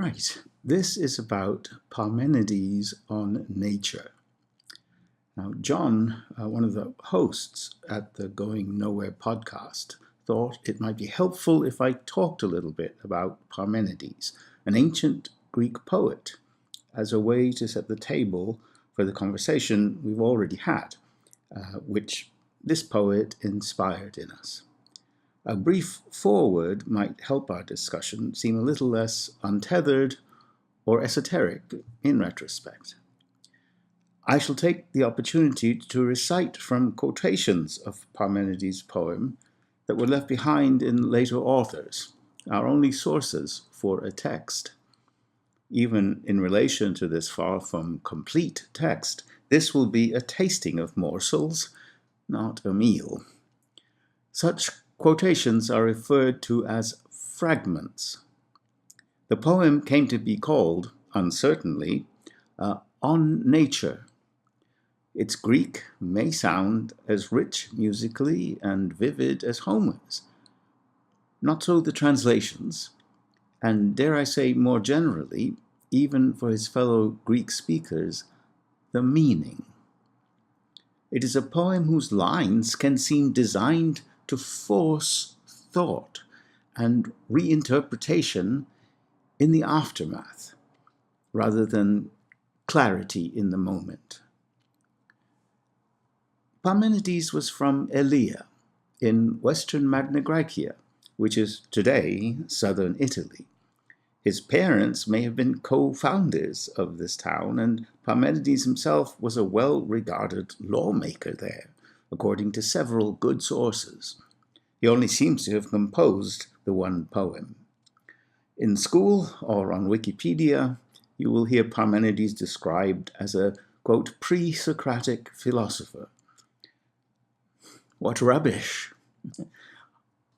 Right, this is about Parmenides on nature. Now, John, one of the hosts at the Going Nowhere podcast, thought it might be helpful if I talked a little bit about Parmenides, an ancient Greek poet, as a way to set the table for the conversation we've already had, which this poet inspired in us. A brief foreword might help our discussion seem a little less untethered or esoteric in retrospect. I shall take the opportunity to recite from quotations of Parmenides' poem that were left behind in later authors, our only sources for a text. Even in relation to this far from complete text, this will be a tasting of morsels, not a meal. Such quotations are referred to as fragments. The poem came to be called, uncertainly, On Nature. Its Greek may sound as rich musically and vivid as Homer's. Not so the translations, and dare I say more generally, even for his fellow Greek speakers, the meaning. It is a poem whose lines can seem designed to force thought and reinterpretation in the aftermath, rather than clarity in the moment. Parmenides was from Elea, in western Magna Graecia, which is today southern Italy. His parents may have been co-founders of this town, and Parmenides himself was a well-regarded lawmaker there, according to several good sources. He only seems to have composed the one poem. In school or on Wikipedia, you will hear Parmenides described as a, quote, pre-Socratic philosopher. What rubbish!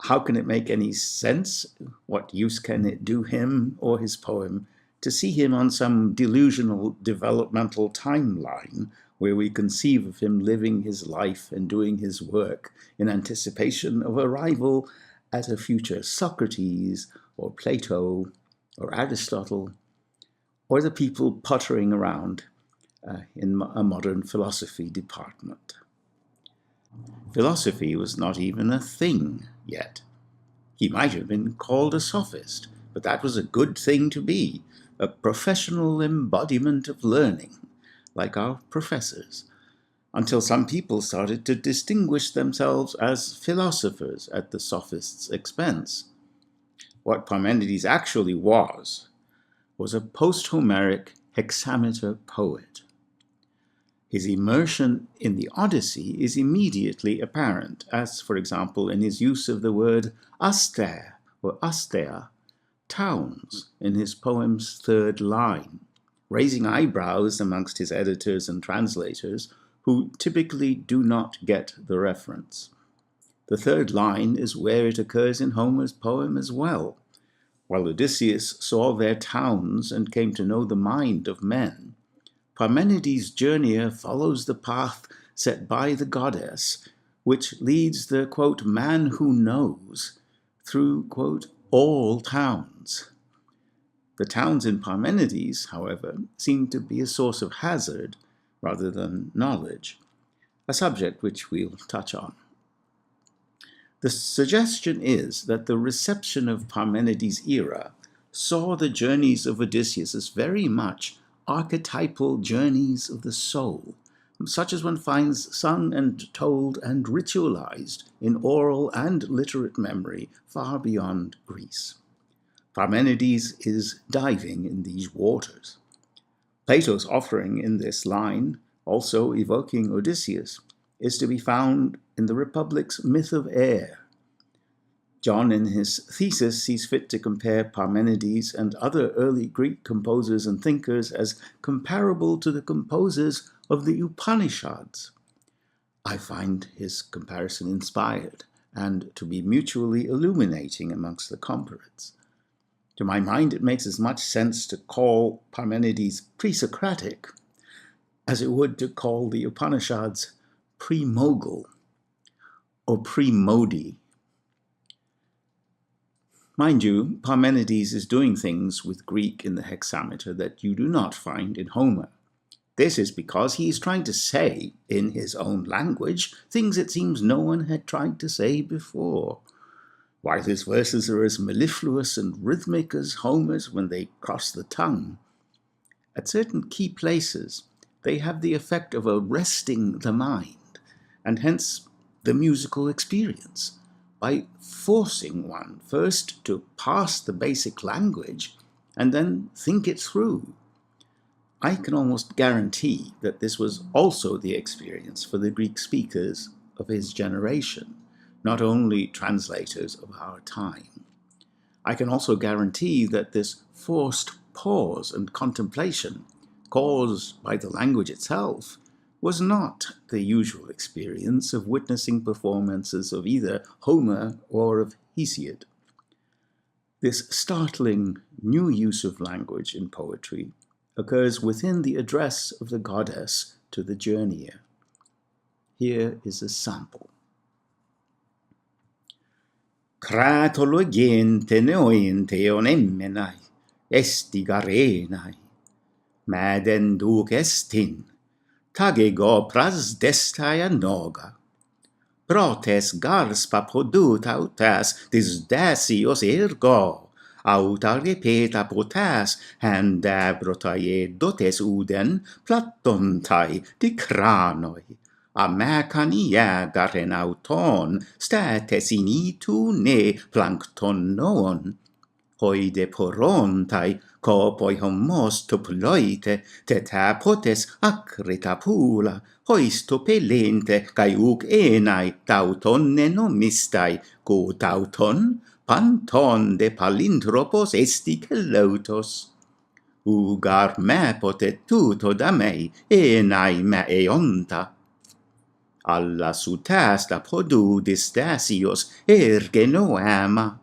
How can it make any sense? What use can it do him or his poem to see him on some delusional developmental timeline where we conceive of him living his life and doing his work in anticipation of arrival at a future Socrates or Plato or Aristotle, or the people puttering around in a modern philosophy department? Philosophy was not even a thing yet. He might have been called a sophist, but that was a good thing to be, a professional embodiment of learning, like our professors, until some people started to distinguish themselves as philosophers at the sophist's expense. What Parmenides actually was a post-Homeric hexameter poet. His immersion in the Odyssey is immediately apparent, as, for example, in his use of the word aster or astea, towns, in his poem's third line, raising eyebrows amongst his editors and translators, who typically do not get the reference. The third line is where it occurs in Homer's poem as well. While Odysseus saw their towns and came to know the mind of men, Parmenides' journeyer follows the path set by the goddess, which leads the, quote, man who knows through, quote, all towns. The towns in Parmenides, however, seem to be a source of hazard rather than knowledge, a subject which we'll touch on. The suggestion is that the reception of Parmenides' era saw the journeys of Odysseus as very much archetypal journeys of the soul, such as one finds sung and told and ritualized in oral and literate memory far beyond Greece. Parmenides is diving in these waters. Plato's offering in this line, also evoking Odysseus, is to be found in the Republic's myth of air. John, in his thesis, sees fit to compare Parmenides and other early Greek composers and thinkers as comparable to the composers of the Upanishads. I find his comparison inspired and to be mutually illuminating amongst the comparates. To my mind, it makes as much sense to call Parmenides pre-Socratic as it would to call the Upanishads pre-Mogul or pre-Modi. Mind you, Parmenides is doing things with Greek in the hexameter that you do not find in Homer. This is because he is trying to say, in his own language, things it seems no one had tried to say before. While his verses are as mellifluous and rhythmic as Homer's when they cross the tongue, at certain key places they have the effect of arresting the mind, and hence the musical experience, by forcing one first to pass the basic language and then think it through. I can almost guarantee that this was also the experience for the Greek speakers of his generation, not only translators of our time. I can also guarantee that this forced pause and contemplation, caused by the language itself, was not the usual experience of witnessing performances of either Homer or of Hesiod. This startling new use of language in poetry occurs within the address of the goddess to the journeyer. Here is a sample. Kratologente neointe onemmenai, esti garenai, maden duc estin, tagego pras destai anoga. Protes gars papodut autas disdasios ergo, auta repeta potas, handabrotae dotes uden, platontai di cranoi. Amacania garen auton, states initu ne plankton noon. Hoide porontai, copoi homos toploite, teta potes acrita pula, hoisto pelente, cae uc enai tauton nenomistae, go tauton, panton de palindropos esti celotos. Ugar me potet tuto da mei, enai me eonta. Alla sutasta podu distasios erge no ama.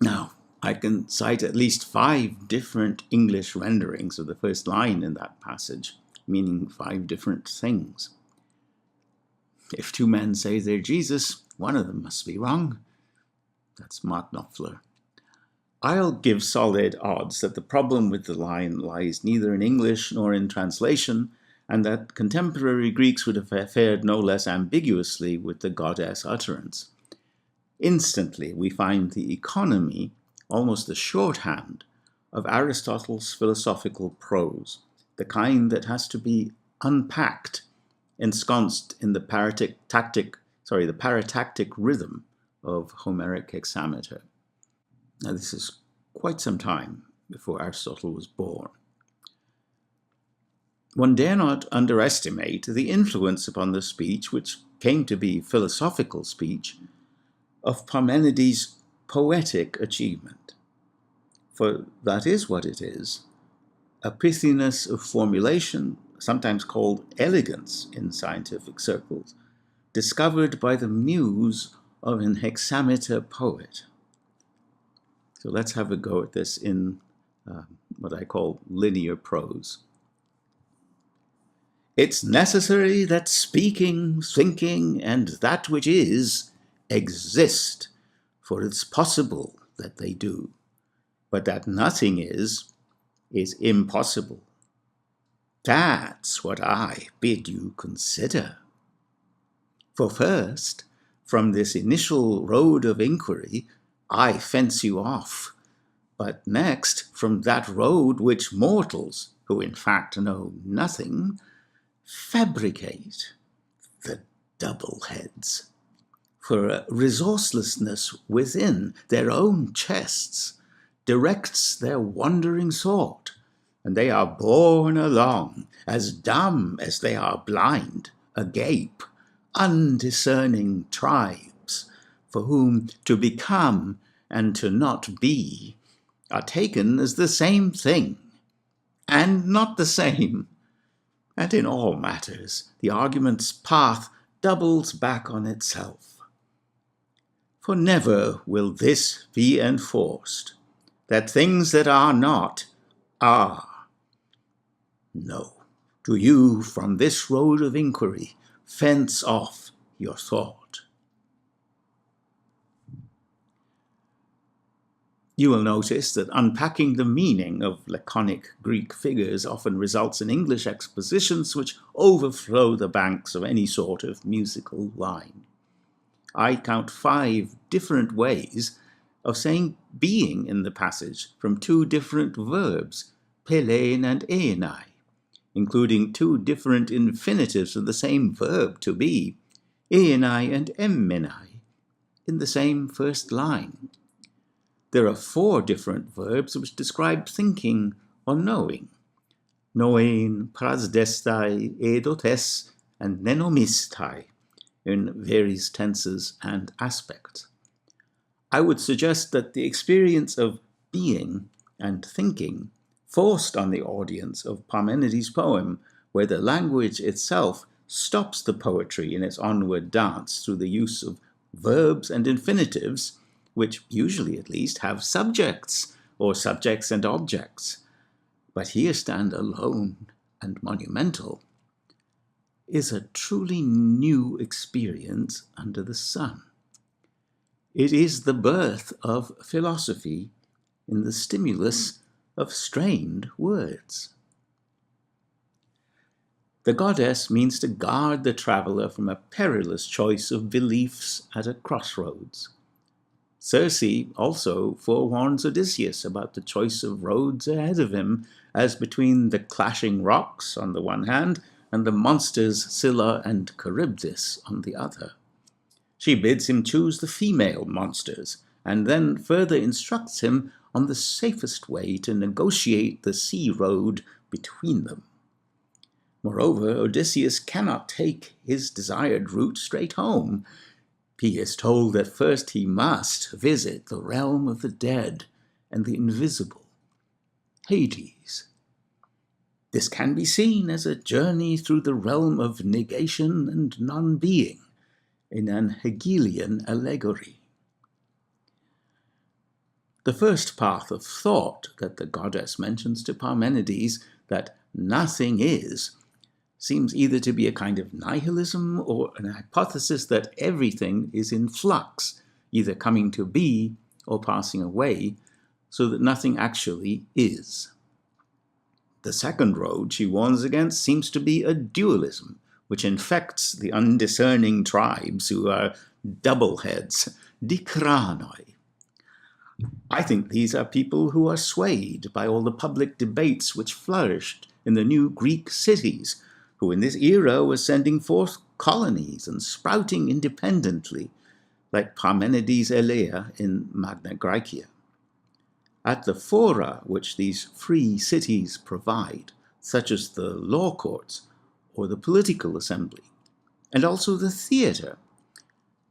Now, I can cite at least 5 different English renderings of the first line in that passage, meaning 5 different things. If 2 men say they're Jesus, one of them must be wrong. That's Mark Knopfler. I'll give solid odds that the problem with the line lies neither in English nor in translation, and that contemporary Greeks would have fared no less ambiguously with the goddess utterance. Instantly, we find the economy, almost the shorthand, of Aristotle's philosophical prose, the kind that has to be unpacked, ensconced in the paratactic rhythm of Homeric hexameter. Now, this is quite some time before Aristotle was born. One dare not underestimate the influence upon the speech, which came to be philosophical speech, of Parmenides' poetic achievement. For that is what it is, a pithiness of formulation, sometimes called elegance in scientific circles, discovered by the muse of an hexameter poet. So let's have a go at this in what I call linear prose. It's necessary that speaking, thinking, and that which is exist, for it's possible that they do. But that nothing is impossible. That's what I bid you consider. For first, from this initial road of inquiry, I fence you off, but next from that road which mortals, who in fact know nothing, fabricate, the double heads. For a resourcelessness within their own chests directs their wandering thought, and they are borne along, as dumb as they are blind, agape, undiscerning tribes, for whom to become and to not be are taken as the same thing, and not the same. And in all matters, the argument's path doubles back on itself. For never will this be enforced, that things that are not are. No, do you from this road of inquiry fence off your thought. You will notice that unpacking the meaning of laconic Greek figures often results in English expositions which overflow the banks of any sort of musical line. I count 5 different ways of saying being in the passage from 2 different verbs, pelein and enai, including 2 different infinitives of the same verb to be, enai and emmenai, in the same first line. There are 4 different verbs which describe thinking or knowing, noein, prasdestai, edotes, and nenomistai, in various tenses and aspects. I would suggest that the experience of being and thinking forced on the audience of Parmenides' poem, where the language itself stops the poetry in its onward dance through the use of verbs and infinitives, which usually at least have subjects or subjects and objects, but here stand alone and monumental, is a truly new experience under the sun. It is the birth of philosophy in the stimulus of strained words. The goddess means to guard the traveler from a perilous choice of beliefs at a crossroads. Circe also forewarns Odysseus about the choice of roads ahead of him, as between the clashing rocks on the one hand and the monsters Scylla and Charybdis on the other. She bids him choose the female monsters, and then further instructs him on the safest way to negotiate the sea road between them. Moreover, Odysseus cannot take his desired route straight home. He is told that first he must visit the realm of the dead and the invisible, Hades. This can be seen as a journey through the realm of negation and non-being, in an Hegelian allegory. The first path of thought that the goddess mentions to Parmenides, that nothing is, seems either to be a kind of nihilism or an hypothesis that everything is in flux, either coming to be or passing away, so that nothing actually is. The second road she warns against seems to be a dualism, which infects the undiscerning tribes who are doubleheads, dikranoi. I think these are people who are swayed by all the public debates which flourished in the new Greek cities, who in this era were sending forth colonies and sprouting independently, like Parmenides' Elea in Magna Graecia. At the fora which these free cities provide, such as the law courts or the political assembly, and also the theatre,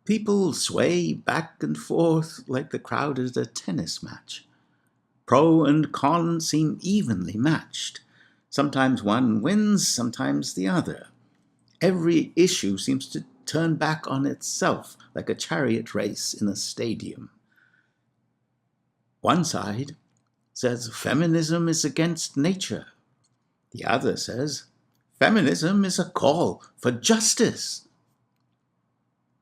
people sway back and forth like the crowd at a tennis match. Pro and con seem evenly matched. Sometimes one wins, sometimes the other. Every issue seems to turn back on itself like a chariot race in a stadium. One side says feminism is against nature. The other says feminism is a call for justice.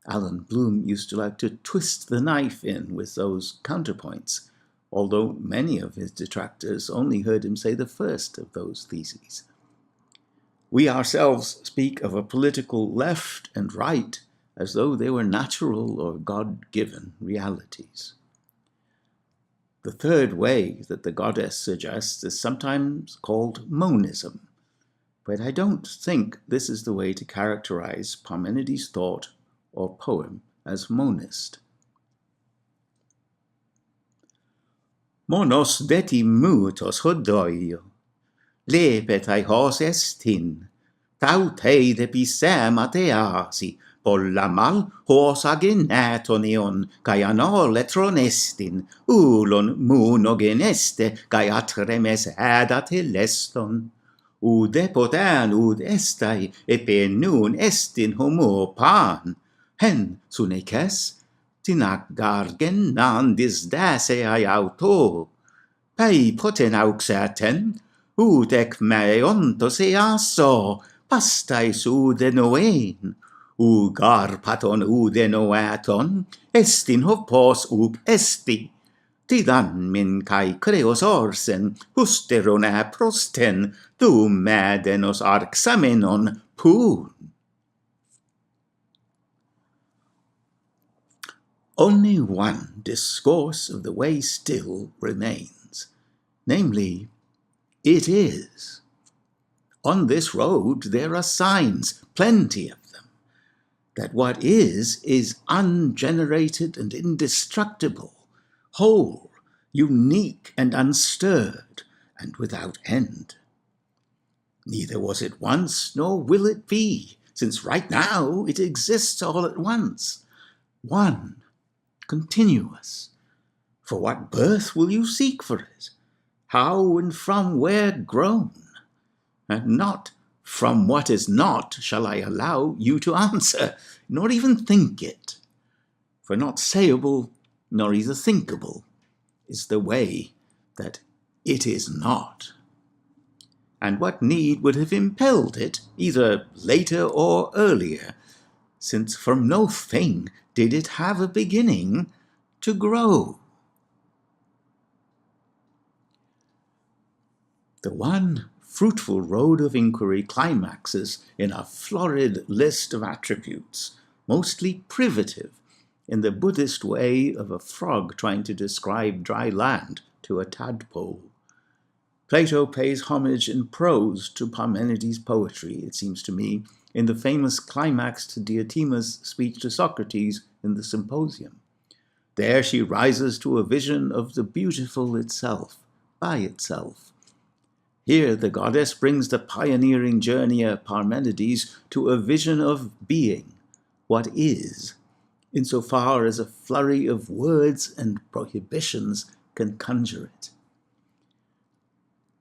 Alan Bloom used to like to twist the knife in with those counterpoints, although many of his detractors only heard him say the first of those theses. We ourselves speak of a political left and right as though they were natural or God-given realities. The third way that the goddess suggests is sometimes called monism, but I don't think this is the way to characterize Parmenides' thought or poem as monist. Monos detimutos hodoio, lepetai hos estin, tautei de pisem ateasi, pollamal hos agenetonion, kai anol etronestin, ulon munogeneste, kai atremes edat eleston. Ude poten ud estai, epenun estin homo pan, hen suneces, tinac gargenan disdase ai auto, pei poten auxerten, udec meontos easo, pastais ude noen, ugar paton ude noaton, estin hopos ub esti, Tidan min kai creos orsen, husterona prosten, tu madenos arxamenon poon. Only one discourse of the way still remains, namely, it is. On this road there are signs, plenty of them, that what is ungenerated and indestructible, whole, unique and unstirred, and without end. Neither was it once, nor will it be, since right now it exists all at once, one, continuous. For what birth will you seek for it? How and from where grown? And not from what is not shall I allow you to answer, nor even think it. For not sayable, nor either thinkable, is the way that it is not. And what need would have impelled it, either later or earlier, since from no thing did it have a beginning to grow? The one fruitful road of inquiry climaxes in a florid list of attributes, mostly privative, in the Buddhist way of a frog trying to describe dry land to a tadpole. Plato pays homage in prose to Parmenides' poetry, it seems to me, in the famous climax to Diotima's speech to Socrates in the Symposium. There she rises to a vision of the beautiful itself, by itself. Here the goddess brings the pioneering journeyer Parmenides to a vision of being, what is, insofar as a flurry of words and prohibitions can conjure it.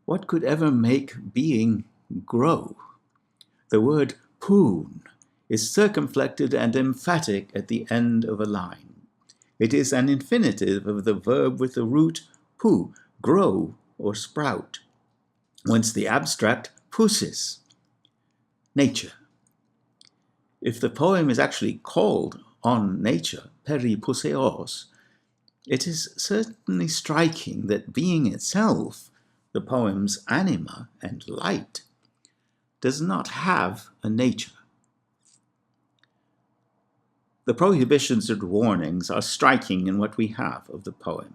What could ever make being grow? The word poon is circumflected and emphatic at the end of a line. It is an infinitive of the verb with the root pu, grow or sprout, whence the abstract poesis, nature. If the poem is actually called On Nature, periposeos, it is certainly striking that being itself, the poem's anima and light, does not have a nature. The prohibitions and warnings are striking in what we have of the poem.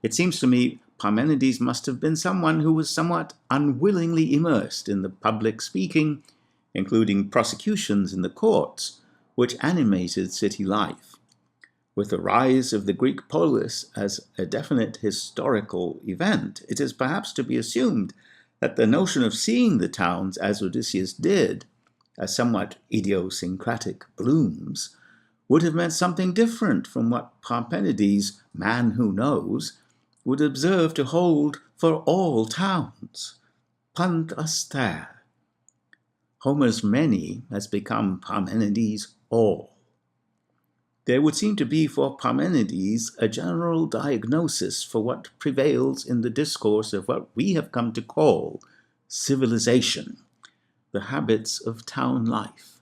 It seems to me Parmenides must have been someone who was somewhat unwillingly immersed in the public speaking, including prosecutions in the courts, which animated city life. With the rise of the Greek polis as a definite historical event, it is perhaps to be assumed that the notion of seeing the towns as Odysseus did, as somewhat idiosyncratic blooms, would have meant something different from what Parmenides, man who knows, would observe to hold for all towns, pantaster. Homer's many has become Parmenides' all. There would seem to be for Parmenides a general diagnosis for what prevails in the discourse of what we have come to call civilization, the habits of town life.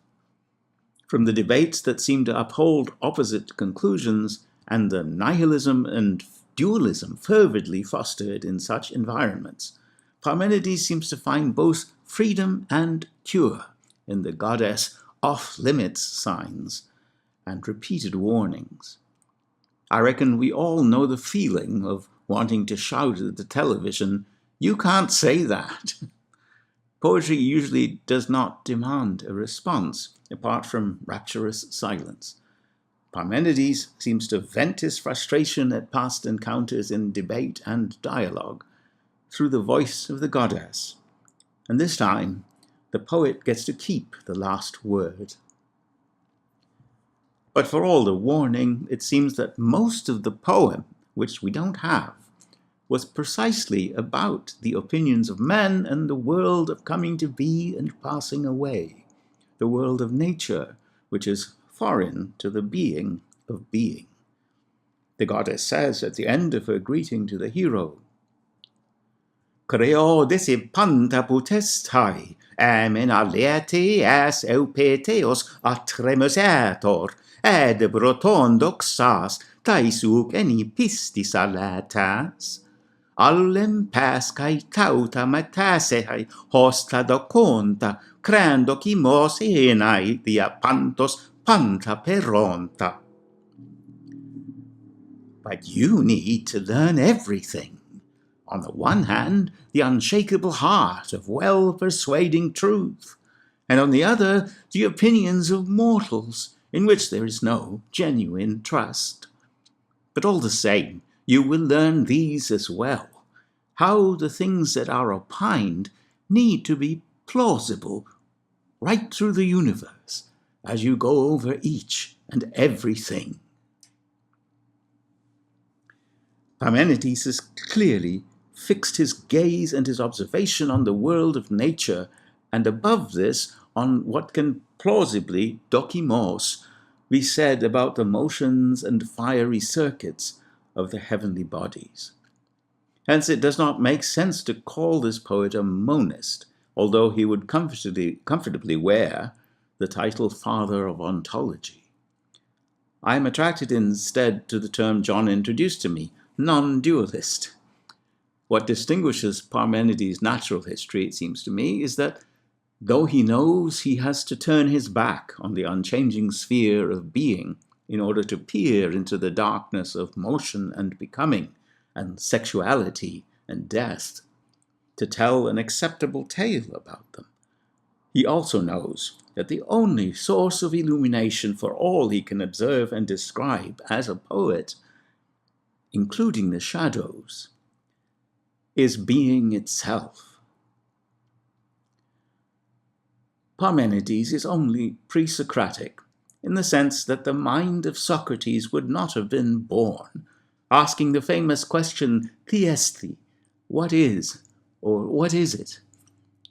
From the debates that seem to uphold opposite conclusions and the nihilism and dualism fervidly fostered in such environments, Parmenides seems to find both freedom and cure in the goddess off-limits signs and repeated warnings. I reckon we all know the feeling of wanting to shout at the television, "You can't say that." Poetry usually does not demand a response, apart from rapturous silence. Parmenides seems to vent his frustration at past encounters in debate and dialogue through the voice of the goddess. And this time, the poet gets to keep the last word. But for all the warning, it seems that most of the poem, which we don't have, was precisely about the opinions of men and the world of coming to be and passing away, the world of nature, which is foreign to the being of being. The goddess says at the end of her greeting to the hero, "Creo disi panta potestai, amen alieti as eupeteos atremusator, ed broton doxas taisuk eni pistis alatas, allem pas kai tauta matasehai hosta do conta, crando kimos enai dia pantos panta peronta. But you need to learn everything. On the one hand, the unshakable heart of well-persuading truth, and on the other, the opinions of mortals, in which there is no genuine trust. But all the same, you will learn these as well, how the things that are opined need to be plausible right through the universe, as you go over each and everything. Parmenides has clearly fixed his gaze and his observation on the world of nature, and above this, on what can plausibly, dokimos, be said about the motions and fiery circuits of the heavenly bodies. Hence, it does not make sense to call this poet a monist, although he would comfortably wear the title Father of Ontology. I am attracted instead to the term John introduced to me, non-dualist. What distinguishes Parmenides' natural history, it seems to me, is that though he knows he has to turn his back on the unchanging sphere of being in order to peer into the darkness of motion and becoming, and sexuality and death, to tell an acceptable tale about them, he also knows that the only source of illumination for all he can observe and describe as a poet, including the shadows, is being itself. Parmenides is only pre-Socratic in the sense that the mind of Socrates would not have been born, asking the famous question, "Theesthi," what is, or what is it,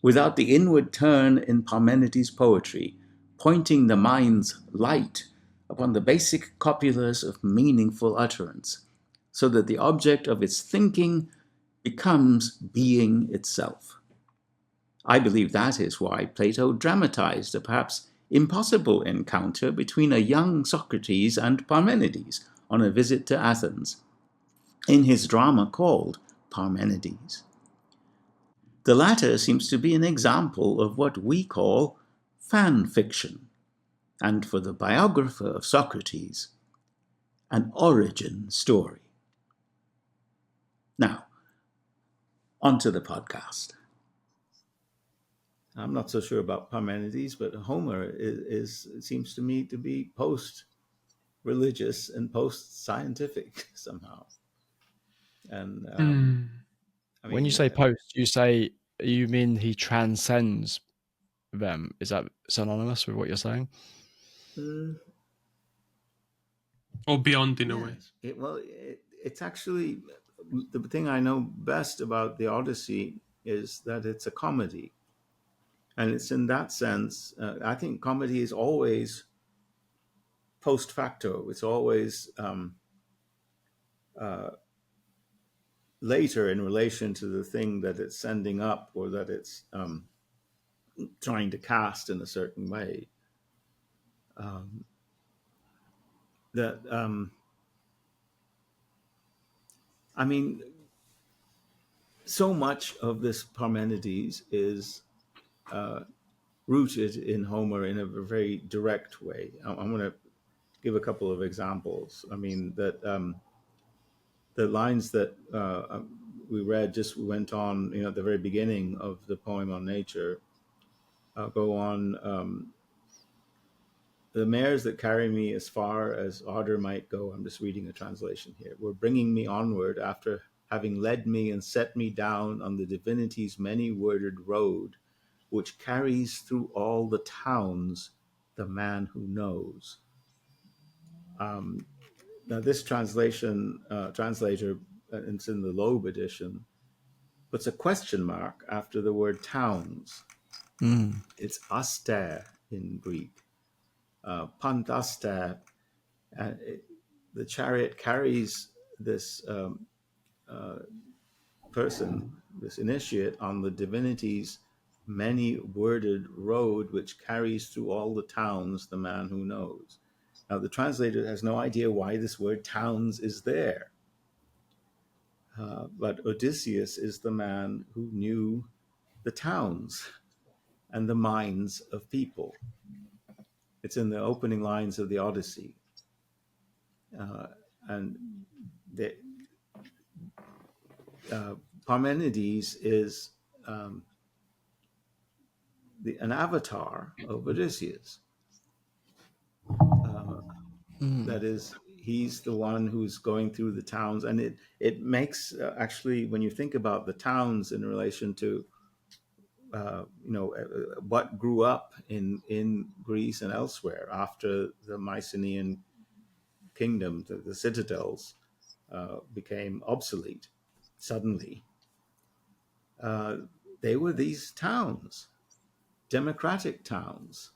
without the inward turn in Parmenides' poetry, pointing the mind's light upon the basic copulars of meaningful utterance, so that the object of its thinking becomes being itself. I believe that is why Plato dramatized a perhaps impossible encounter between a young Socrates and Parmenides on a visit to Athens, in his drama called Parmenides. The latter seems to be an example of what we call fan fiction, and for the biographer of Socrates, an origin story. Now, onto the podcast. I'm not so sure about Parmenides, but Homer seems to me to be post-religious and post-scientific somehow. And I mean, when you say post, you mean he transcends them? Is that synonymous with what you're saying? Or beyond in a yes. way. It's actually the thing I know best about the Odyssey is that it's a comedy. And it's in that sense, I think comedy is always post facto. It's always later in relation to the thing that it's sending up or that it's trying to cast in a certain way. I mean, so much of this Parmenides is rooted in Homer in a very direct way. I'm going to give a couple of examples. I mean, that the lines that we read just went on, at the very beginning of the poem on nature, go on. The mares that carry me as far as otter might go, I'm just reading a translation here, were bringing me onward after having led me and set me down on the divinity's many-worded road, which carries through all the towns the man who knows. Now, this translator, it's in the Loeb edition, puts a question mark after the word towns. It's aster in Greek. Pantaster. The chariot carries this person, this initiate, on the divinity's many-worded road, which carries through all the towns the man who knows. Now, the translator has no idea why this word towns is there. But Odysseus is the man who knew the towns and the minds of people. It's in the opening lines of the Odyssey. And the, Parmenides is an avatar of Odysseus. That is, he's the one who's going through the towns, and it makes actually, when you think about the towns in relation to what grew up in Greece and elsewhere after the Mycenaean kingdom, the citadels became obsolete suddenly. They were these towns, democratic towns,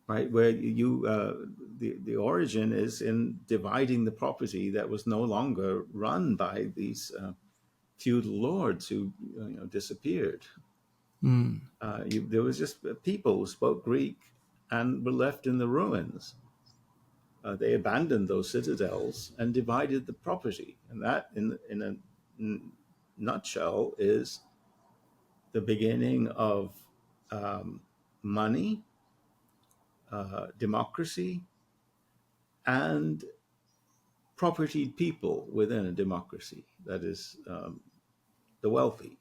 right? Where the origin is in dividing the property that was no longer run by these feudal lords who disappeared. There was just people who spoke Greek and were left in the ruins. They abandoned those citadels and divided the property, and that, in a nutshell, is the beginning of money, democracy, and propertied people within a democracy, that is, the wealthy.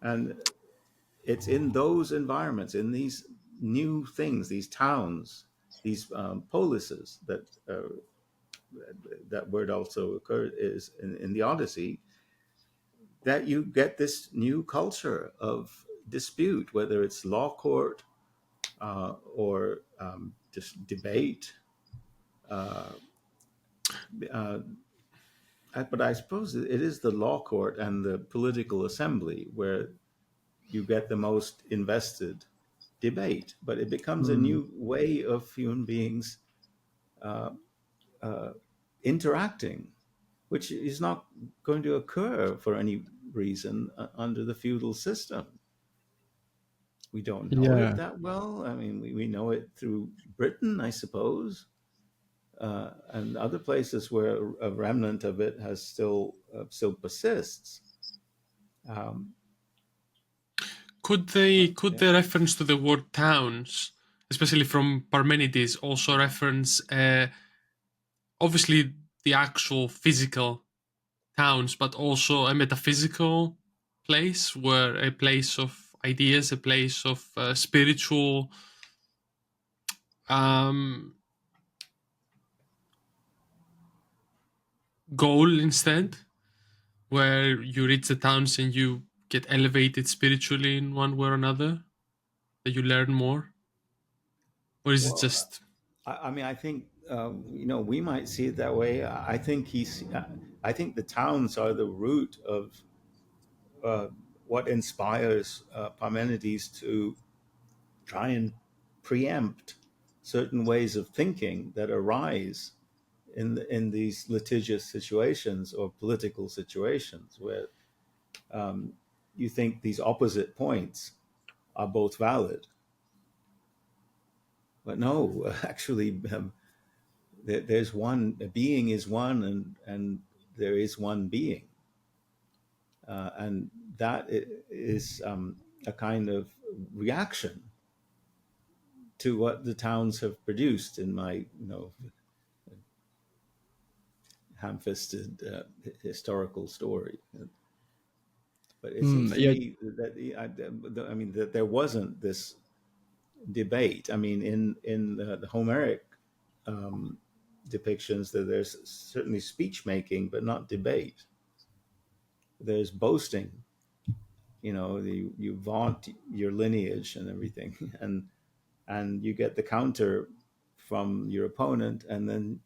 And it's in those environments, in these new things, these towns, these polises, that word also occurs is in the Odyssey, that you get this new culture of dispute, whether it's law court or just debate. But I suppose it is the law court and the political assembly where you get the most invested debate. But it becomes a new way of human beings interacting, which is not going to occur for any reason under the feudal system. We don't know it Yeah. that well. I mean, we know it through Britain, I suppose, and other places where a remnant of it has still persists. Could the reference to the word towns, especially from Parmenides, also reference obviously the actual physical towns, but also a metaphysical place, where a place of ideas, a place of spiritual goal instead, where you reach the towns and you get elevated spiritually in one way or another, that you learn more? Or is it Well, just I mean, I think we might see it that way. I think the towns are the root of what inspires Parmenides to try and preempt certain ways of thinking that arise in these litigious situations or political situations where you think these opposite points are both valid. But no, actually, there's one. A being is one, and there is one being, and that is a kind of reaction to what the towns have produced in my, ham-fisted historical story. But it seems to Yeah. me that I mean that there wasn't this debate. I mean, in the Homeric depictions, that there's certainly speech making, but not debate. There's boasting. You vaunt your lineage and everything, and you get the counter from your opponent, and then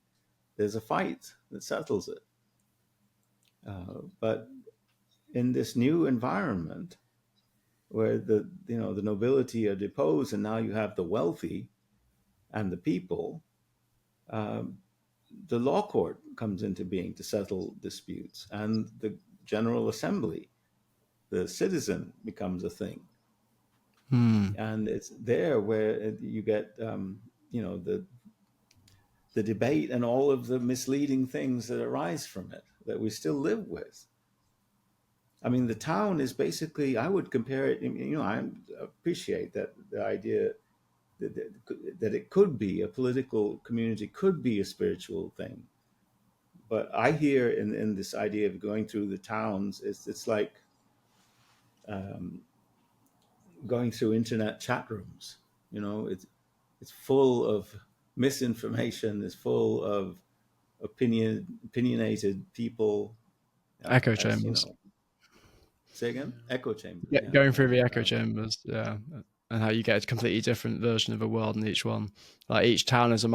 there's a fight that settles it. But in this new environment, where the nobility are deposed, and now you have the wealthy and the people, the law court comes into being to settle disputes, and the General Assembly, the citizen, becomes a thing. And it's there where you get the the debate and all of the misleading things that arise from it that we still live with. I mean, the town is basically, I would compare it, I appreciate that the idea that it could be a political community, could be a spiritual thing. But I hear in this idea of going through the towns, it's like um, going through internet chat rooms. It's full of misinformation. It's full of opinionated people. Echo As you chambers. know, say again, echo chambers. Yeah, Going through the echo chambers, yeah, and how you get a completely different version of a world in each one. Like each town is a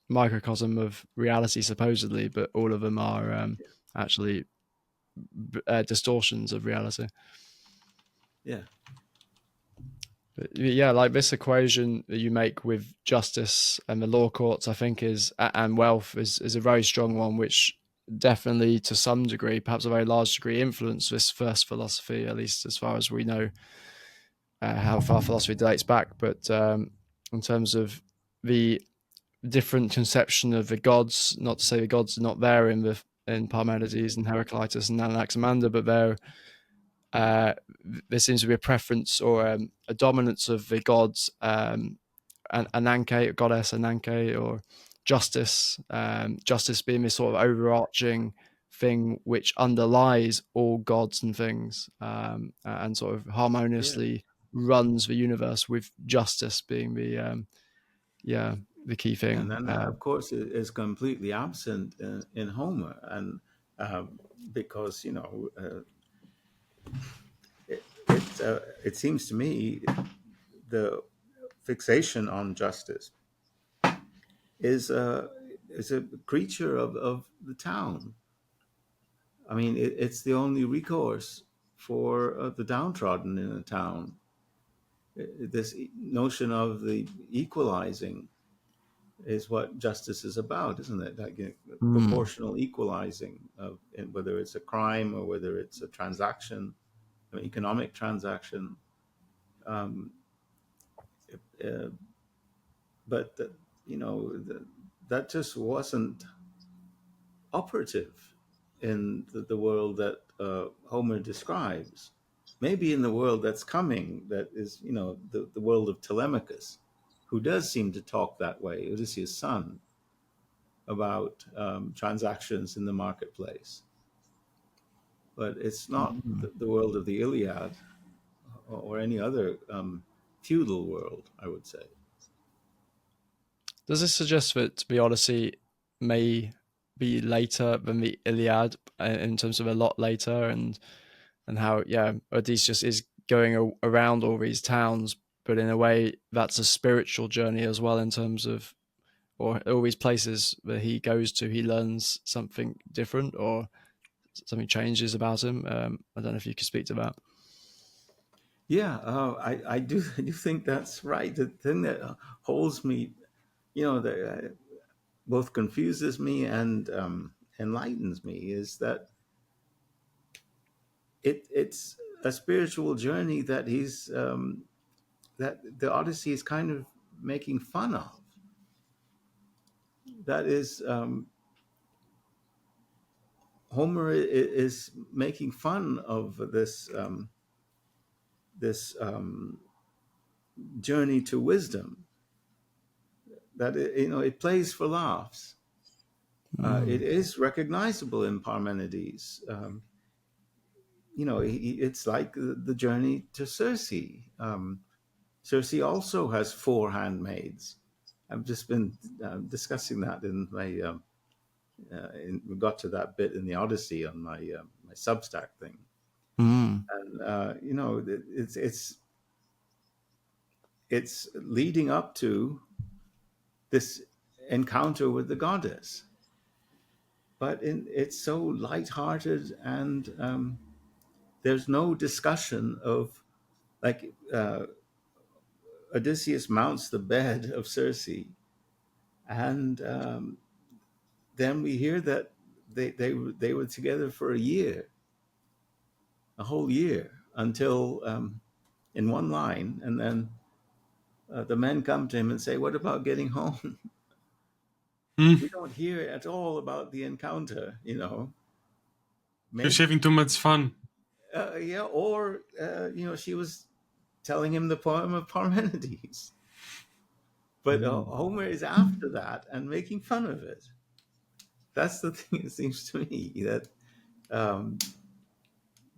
microcosm of reality, supposedly, but all of them are actually distortions of reality. Yeah. But yeah, like this equation that you make with justice and the law courts, I think and wealth is a very strong one, which definitely to some degree, perhaps a very large degree, influenced this first philosophy, at least as far as we know how far philosophy dates back. But in terms of the different conception of the gods, not to say the gods are not there in Parmenides and Heraclitus and Anaximander, but there seems to be a preference or a dominance of the gods, Ananke, goddess Ananke, or justice, justice being this sort of overarching thing which underlies all gods and things, and sort of harmoniously runs the universe, with justice being the key thing. And then that, of course, is completely absent in Homer, and because it seems to me the fixation on justice is a creature of the town. I mean, it's the only recourse for the downtrodden in a town. This notion of the equalizing is what justice is about, isn't it? Like proportional equalizing of whether it's a crime or whether it's a transaction, an economic transaction. Um, uh, but that just wasn't operative in the world that Homer describes. Maybe in the world that's coming, that is, the world of Telemachus, who does seem to talk that way, Odysseus' son, about transactions in the marketplace. But it's not the world of the Iliad or any other feudal world, I would say. Does this suggest that the Odyssey may be later than the Iliad, in terms of a lot later, and how Odysseus is going around all these towns, but in a way that's a spiritual journey as well, in terms of, or all these places that he goes to, he learns something different or something changes about him. I don't know if you could speak to that. Yeah, I do think that's right. The thing that holds me, that both confuses me and enlightens me, is that it's a spiritual journey that that the Odyssey is kind of making fun of. That is, Homer is making fun of this journey to wisdom. That it plays for laughs. It is recognizable in Parmenides. It's like the journey to Circe. Circe also has 4 handmaids. I've just been discussing that in my. We got to that bit in the Odyssey on my my Substack thing, and it's leading up to this encounter with the goddess, but it's so lighthearted, and there's no discussion of, like, Odysseus mounts the bed of Circe, and then we hear that they were together for a whole year, until in one line, and then the men come to him and say, "What about getting home?" Mm. We don't hear at all about the encounter, He was Maybe, having too much fun. yeah, or she was telling him the poem of Parmenides. But Homer is after that and making fun of it. That's the thing. It seems to me that um,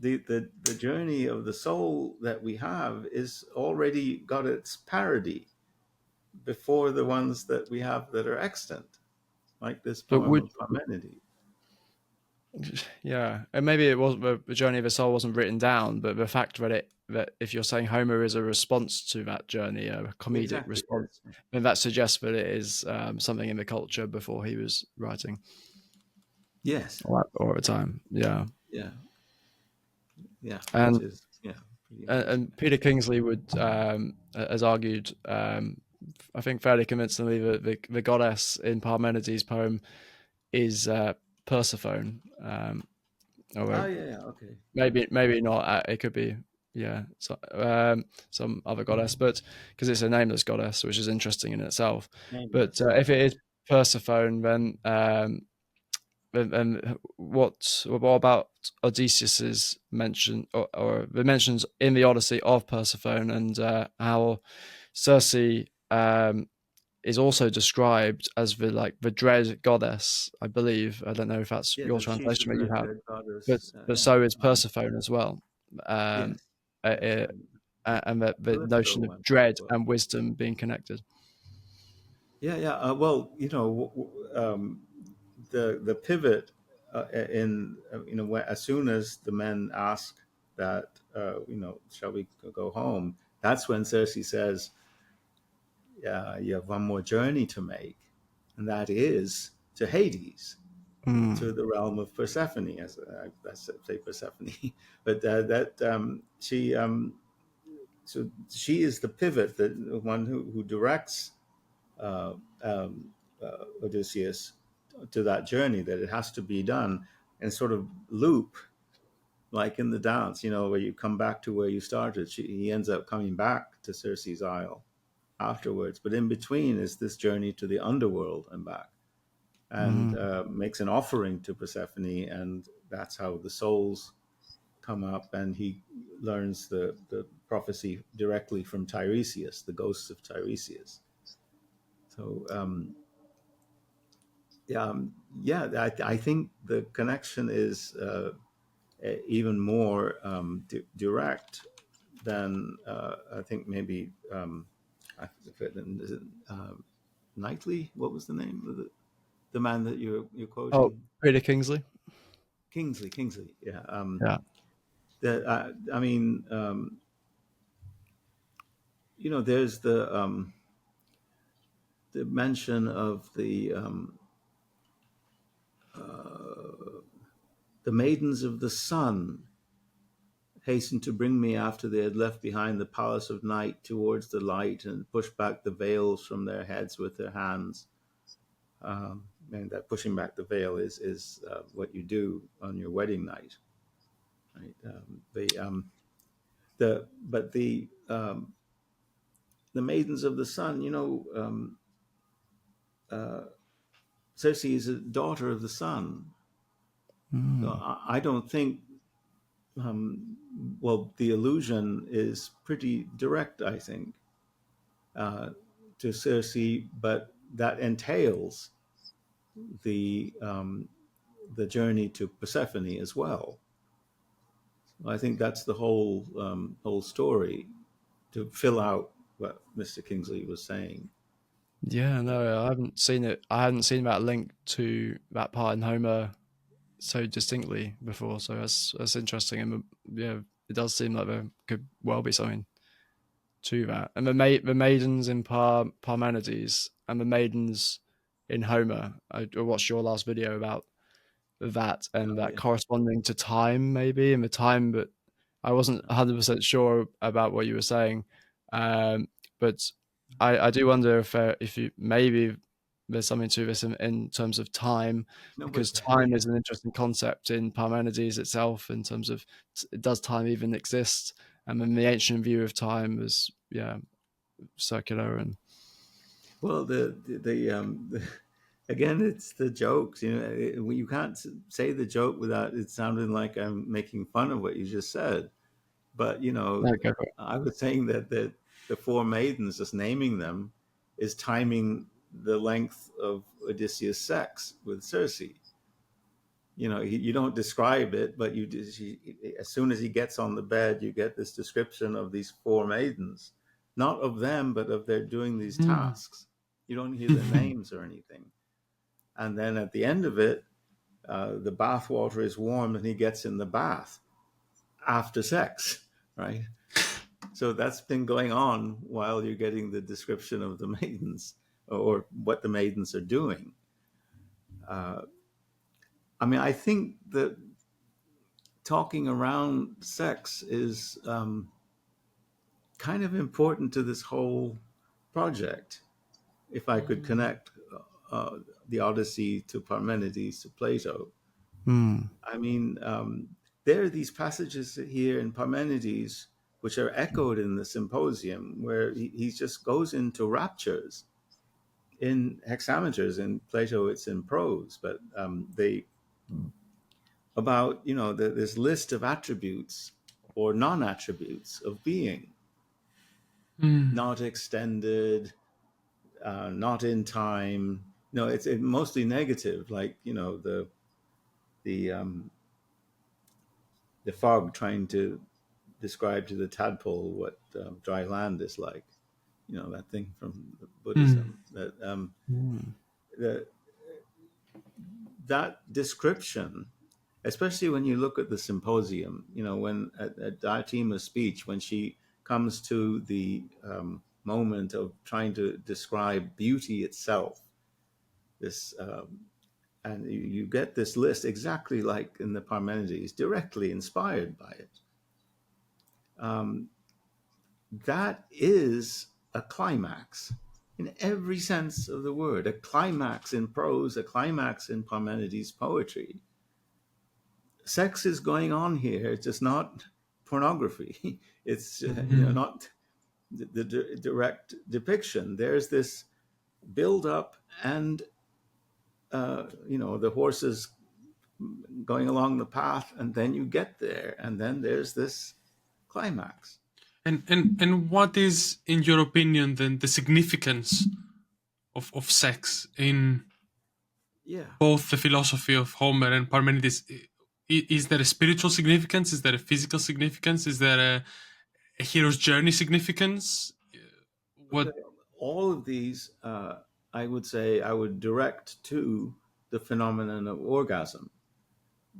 the journey of the soul that we have is already got its parody before the ones that we have that are extant, like this But poem would, of Parmenides. yeah, and maybe it was the journey of the soul wasn't written down, but the fact that if you're saying Homer is a response to that journey, a comedic Exactly. response, Yes. then that suggests that it is something in the culture before he was writing, Yes. or at a time. Yeah, Yeah. Yeah. Which and is pretty interesting. and Peter Kingsley would has argued, I think fairly convincingly, that the goddess in Parmenides' poem is Persephone, or Oh yeah. Yeah. Okay. maybe not. It could be, yeah, so, some other goddess, but because it's a nameless goddess, which is interesting in itself. But Nameless. if it is Persephone, then and what about Odysseus's mention, or the mentions in the Odyssey of Persephone, and how Circe is also described as the dread goddess? I believe. I don't know if that's Yeah. your She's the translation that you have, dread but goddess. but Yeah. so is Persephone as well. Um, Yes. uh, Yes. uh, and the Calypso notion of once as dread well. and wisdom being connected. Yeah. Yeah. Well, the pivot in as soon as the men ask that shall we go home, that's when Cersei says, yeah, you have one more journey to make, and that is to Hades, to the realm of Persephone, as I say Persephone, but that she so she is the pivot, the one who directs uh, um, Odysseus to that journey, that it has to be done and sort of loop, like in the dance, where you come back to where you started. He ends up coming back to Circe's Isle afterwards, but in between is this journey to the underworld and back, and makes an offering to Persephone, and that's how the souls come up, and he learns the prophecy directly from Tiresias, the ghosts of Tiresias. So yeah, I think the connection is even more direct than I think maybe is it, Knightley. What was the name of the man that you're Oh, quoting? Peter Kingsley. Kingsley. Yeah. Yeah. I mean, there's the mention of the maidens of the sun hastened to bring me after they had left behind the palace of night towards the light, and pushed back the veils from their heads with their hands. And that pushing back the veil is what you do on your wedding night, right? The maidens of the sun, Circe is a daughter of the sun. So I don't think, well, the allusion is pretty direct, I think, uh, to Circe, but that entails the the journey to Persephone as well. I think that's the whole story, to fill out what Mr. Kingsley was saying. Yeah, no, I haven't seen it. I hadn't seen that link to that part in Homer so distinctly before. So that's interesting, and yeah, it does seem like there could well be something to that. And the maidens in Parmenides and the maidens in Homer. I watched your last video about that, and Oh that yeah. corresponding to time, maybe, and the time, but I wasn't 100% sure about what you were saying. But I do wonder if you maybe there's something to this in terms of time, No, but because time is an interesting concept in Parmenides itself, in terms of does time even exist? And then the ancient view of time is, yeah, circular and well, again, it's the jokes. You can't say the joke without it sounding like I'm making fun of what you just said. But No, go for it. I was saying that the four maidens, just naming them, is timing the length of Odysseus' sex with Circe. You don't describe it, but as soon as he gets on the bed, you get this description of these four maidens, not of them, but of their doing these Mm. tasks. You don't hear their names or anything. And then at the end of it, the bath water is warm and he gets in the bath after sex, right? So that's been going on while you're getting the description of the maidens or what the maidens are doing. I think that talking around sex is kind of important to this whole project. If I could connect the Odyssey to Parmenides to Plato, Mm. I mean, there are these passages here in Parmenides which are echoed in the Symposium, where he just goes into raptures in hexameters. In Plato, it's in prose, but they about this list of attributes or non-attributes of being, Mm. not extended, not in time. No, it's mostly negative, like the the fog trying to describe to the tadpole what dry land is like. That thing from Mm. Buddhism. Mm. The, that description, especially when you look at the Symposium, when at Diotima's speech, when she comes to the moment of trying to describe beauty itself, this and you get this list exactly like in the Parmenides, directly inspired by it. Um, that is a climax in every sense of the word, a climax in prose, a climax in Parmenides' poetry. Sex is going on here. It's just not pornography. It's Mhm. not the direct depiction. There's this build up and the horses going along the path, and then you get there, and then there's this climax. And what is, in your opinion, then the significance of sex in Yeah. both the philosophy of Homer and Parmenides? Is there a spiritual significance? Is there a physical significance? Is there a hero's journey significance? What? All of these, I would say, I would direct to the phenomenon of orgasm.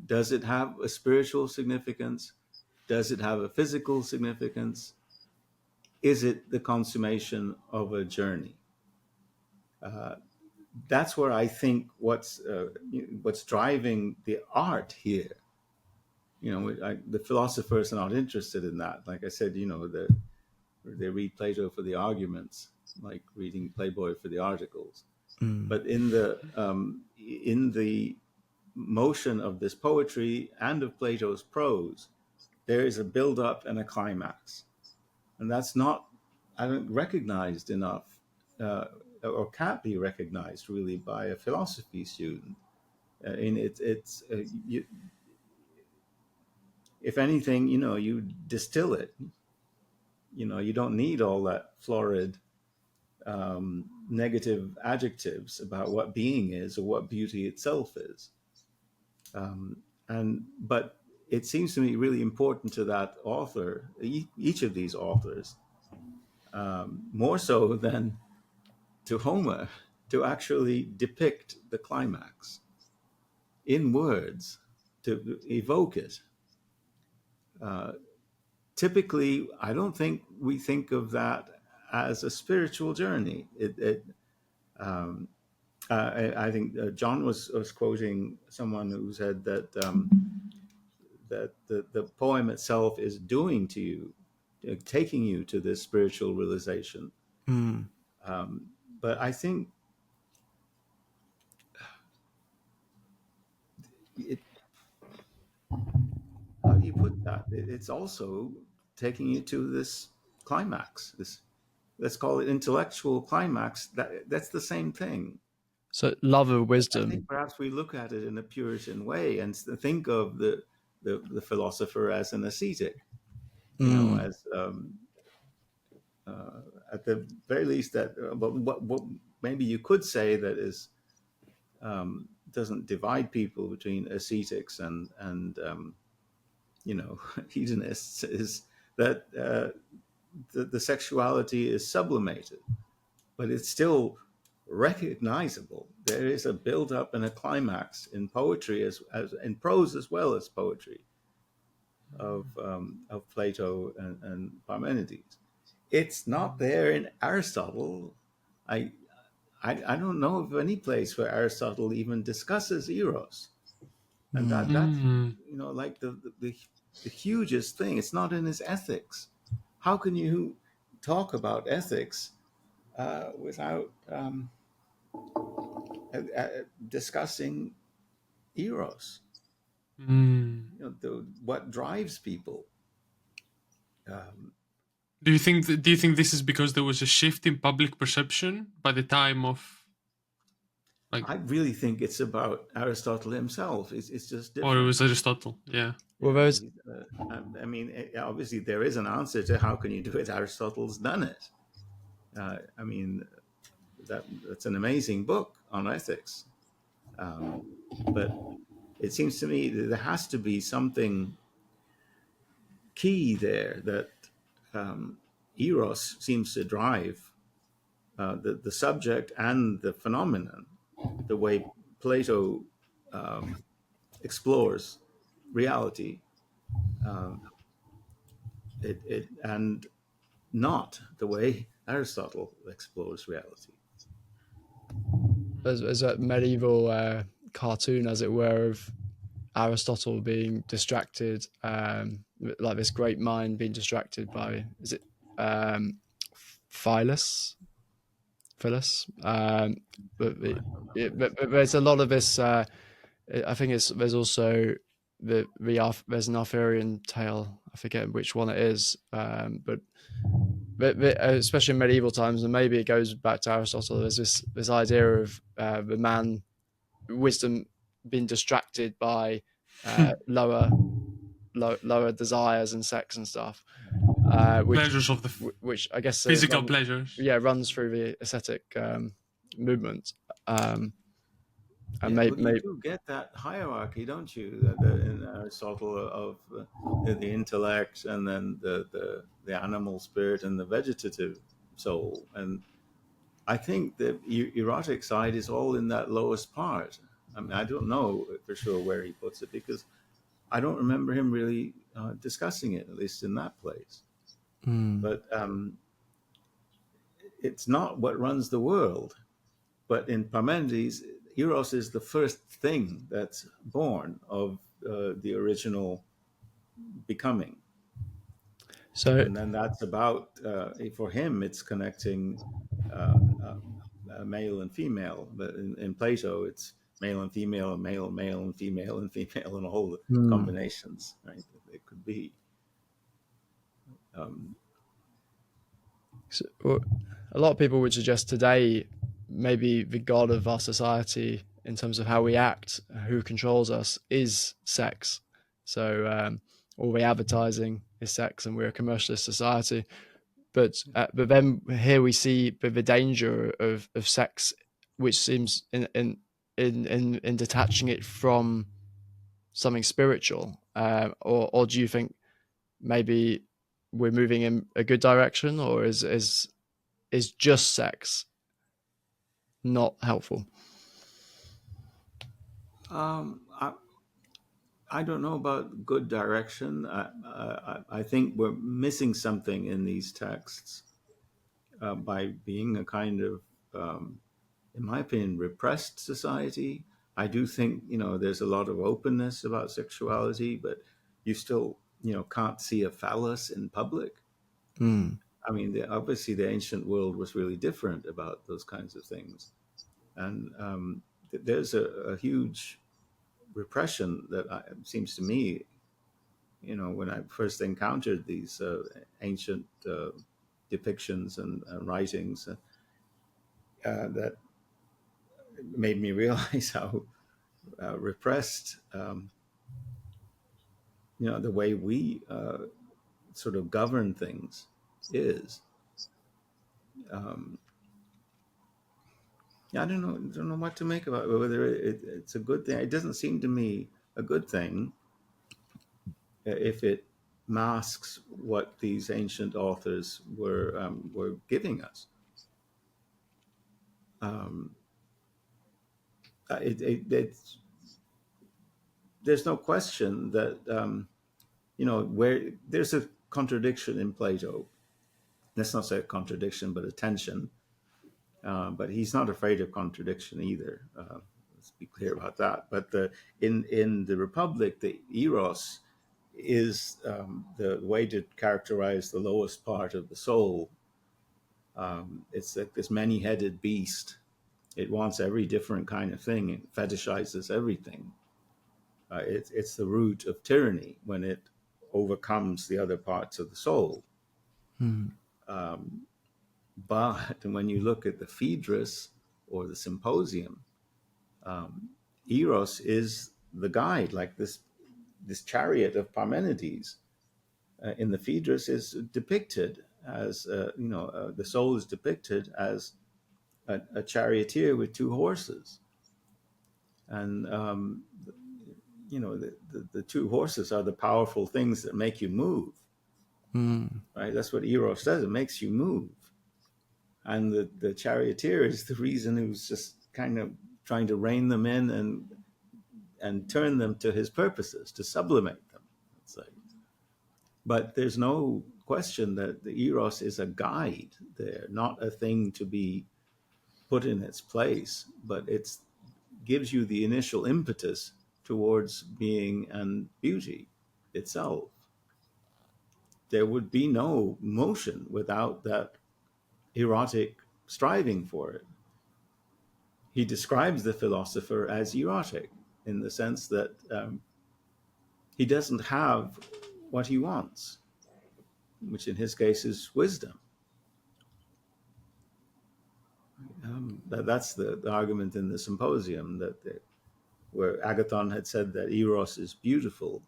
Does it have a spiritual significance? Does it have a physical significance? Is it the consummation of a journey? That's where I think what's driving the art here. The philosophers are not interested in that. Like I said, they read Plato for the arguments, like reading Playboy for the articles. Mm. But in the motion of this poetry and of Plato's prose, there is a build up and a climax, and that's not, I don't recognized enough, or can't be recognized really by a philosophy student. In it's if anything, you distill it. You don't need all that florid negative adjectives about what being is or what beauty itself is. But it seems to me really important to that author, each of these authors, more so than to Homer, to actually depict the climax in words, to evoke it. Typically, I don't think we think of that as a spiritual journey. I think John was quoting someone who said that the poem itself is doing to you, taking you to this spiritual realization. Mm. But I think it, how do you put that? It's also taking you to this climax. This, let's call it intellectual climax. That's the same thing. So love of I think wisdom. perhaps we look at it in a Puritan way and think of the philosopher as an ascetic, Mm. as at the very least that. But what maybe you could say that is doesn't divide people between ascetics and hedonists is that the sexuality is sublimated, but it's still recognizable. There is a build up and a climax in poetry as in prose as well as poetry of Plato and Parmenides. It's not there in Aristotle. I, I don't know of any place where Aristotle even discusses eros, and Mm. that's Mm. like the hugest thing. It's not in his ethics. How can you talk about ethics without discussing eros? Mm. What drives people? Um, Do you think this is because there was a shift in public perception by the time of, like, I really think it's about Aristotle himself. It's just or it different. was Aristotle? Yeah. Well, Yeah, those. I mean, obviously there is an answer to how can you do it. Aristotle's done it. I mean, that's an amazing book on ethics. But it seems to me that there has to be something key there that eros seems to drive the subject and the phenomenon, the way Plato explores reality, and not the way Aristotle explores reality. As a medieval cartoon, as it were, of Aristotle being distracted, like this great mind being distracted by, is it Philus? Phyllis? But there's a lot of this. I think there's also there's an Arthurian tale. I forget which one it is, but especially in medieval times, and maybe it goes back to Aristotle. There's this idea of the man wisdom being distracted by lower desires and sex and stuff, Pleasures of the which I guess physical pleasures. runs through the ascetic movement, and Yeah, well, you maybe do get that hierarchy, don't you? In Aristotle of the intellect, and then the animal spirit, and the vegetative soul. And I think the erotic side is all in that lowest part. I mean, I don't know for sure where he puts it because I don't remember him really discussing it, at least in that place. But it's not what runs the world. But in Parmenides, eros is the first thing that's born of the original becoming. so. And then that's about, for him, it's connecting uh, male and female. But in Plato, it's male and female, and male and female, and all the Hmm. combinations, right? That it could be. Um, So, a lot of people would suggest today maybe the god of our society in terms of how we act, who controls us, is sex. So all the advertising is sex, and we're a commercialist society. But then here we see the danger of sex, which seems in detaching it from something spiritual. Or do you think maybe we're moving in a good direction, or is just sex not helpful? I, I don't know about good direction. I think we're missing something in these texts by being a kind of, in my opinion, repressed society. I do think there's a lot of openness about sexuality, but you still can't see a phallus in public. Mm. I mean, obviously the ancient world was really different about those kinds of things, and there's a huge repression that seems to me, when I first encountered these ancient depictions and writings, that made me realize how repressed, the way we sort of govern things is. Um, I don't know what to make about it, whether it's a good thing. It doesn't seem to me a good thing if it masks what these ancient authors were giving us. Um, it's there's no question that where there's a contradiction in Plato. Let's not say a contradiction, but a tension. But he's not afraid of contradiction either. Let's be clear about that. But in the Republic, the eros is the way to characterize the lowest part of the soul. It's like this many-headed beast. It wants every different kind of thing. It fetishizes everything. It's the root of tyranny when it overcomes the other parts of the soul. But when you look at the Phaedrus or the Symposium, Eros is the guide, like this chariot of Parmenides. In the Phaedrus is depicted as, the soul is depicted as a charioteer with two horses. And, the two horses are the powerful things that make you move. Right? That's what Eros does. It makes you move. And the charioteer is the reason who's just kind of trying to rein them in and turn them to his purposes, to sublimate them. It's like, but there's no question that the eros is a guide there, not a thing to be put in its place, but it gives you the initial impetus towards being and beauty itself. There would be no motion without that erotic striving for it. He describes the philosopher as erotic in the sense that he doesn't have what he wants, which in his case is wisdom. That's the argument in the Symposium, where Agathon had said that Eros is beautiful.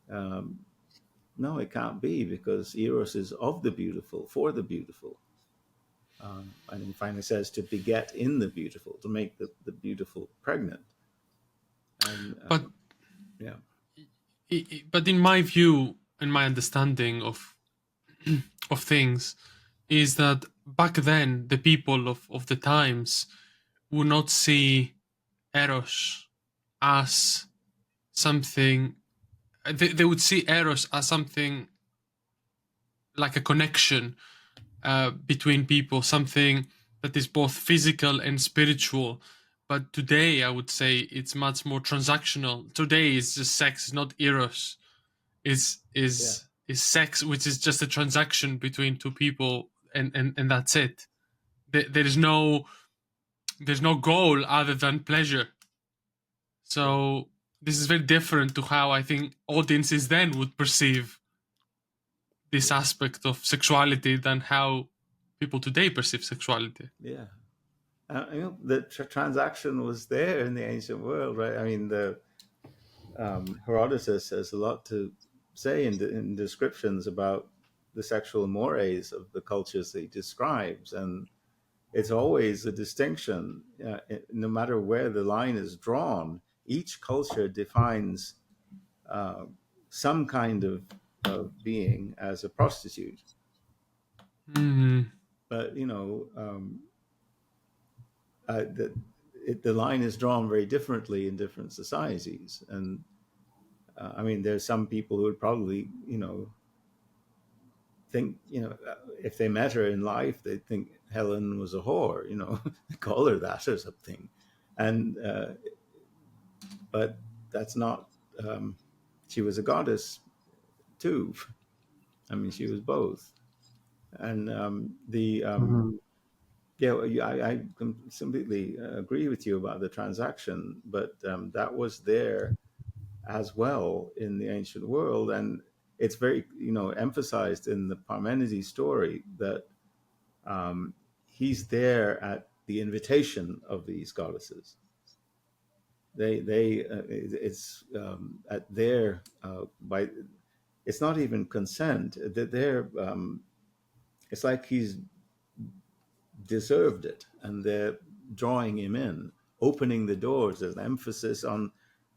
No, it can't be, because Eros is of the beautiful, for the beautiful. And he finally says to beget in the beautiful, to make the beautiful pregnant. And, But yeah. But in my view and my understanding of things is that back then the people of the times would not see eros as something. They would see eros as something like a connection between people, something that is both physical and spiritual. But today I would say it's much more transactional. Today it's just sex, not eros. Is sex, which is just a transaction between two people, and that's it. There's no goal other than pleasure. So this is very different to how I think audiences then would perceive this aspect of sexuality than how people today perceive sexuality. Yeah. The transaction was there in the ancient world, right? I mean, the Herodotus has a lot to say in descriptions about the sexual mores of the cultures that he describes, and it's always a distinction. No matter where the line is drawn, each culture defines some kind of being as a prostitute. But the line is drawn very differently in different societies, and I mean, there's some people who would probably, think, if they met her in life, they'd think Helen was a whore, call her that or something. And, but that's not, she was a goddess too. I mean, she was both. And yeah, I completely agree with you about the transaction, but that was there as well in the ancient world. And it's very, emphasized in the Parmenides story that he's there at the invitation of these goddesses. It's at their by. It's not even consent. That they're. It's like he's deserved it, and they're drawing him in, opening the doors. There's an emphasis on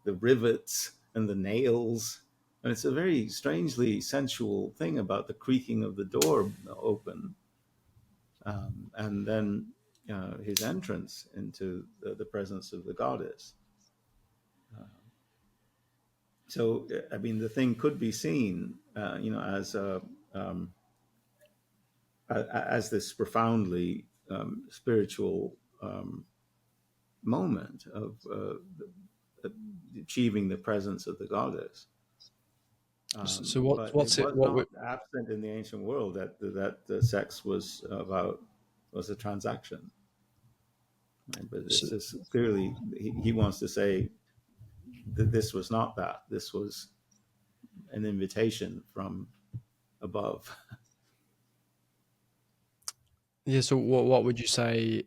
the rivets and the nails, and it's a very strangely sensual thing about the creaking of the door open, and then his entrance into the presence of the goddess. So, I mean, the thing could be seen, um, as this profoundly spiritual moment of achieving the presence of the goddess. So But it what's it? was not absent in the ancient world that the sex was a transaction. Right? But so, this is clearly he wants to say that this was not that. This was an invitation from above. yeah. So what would you say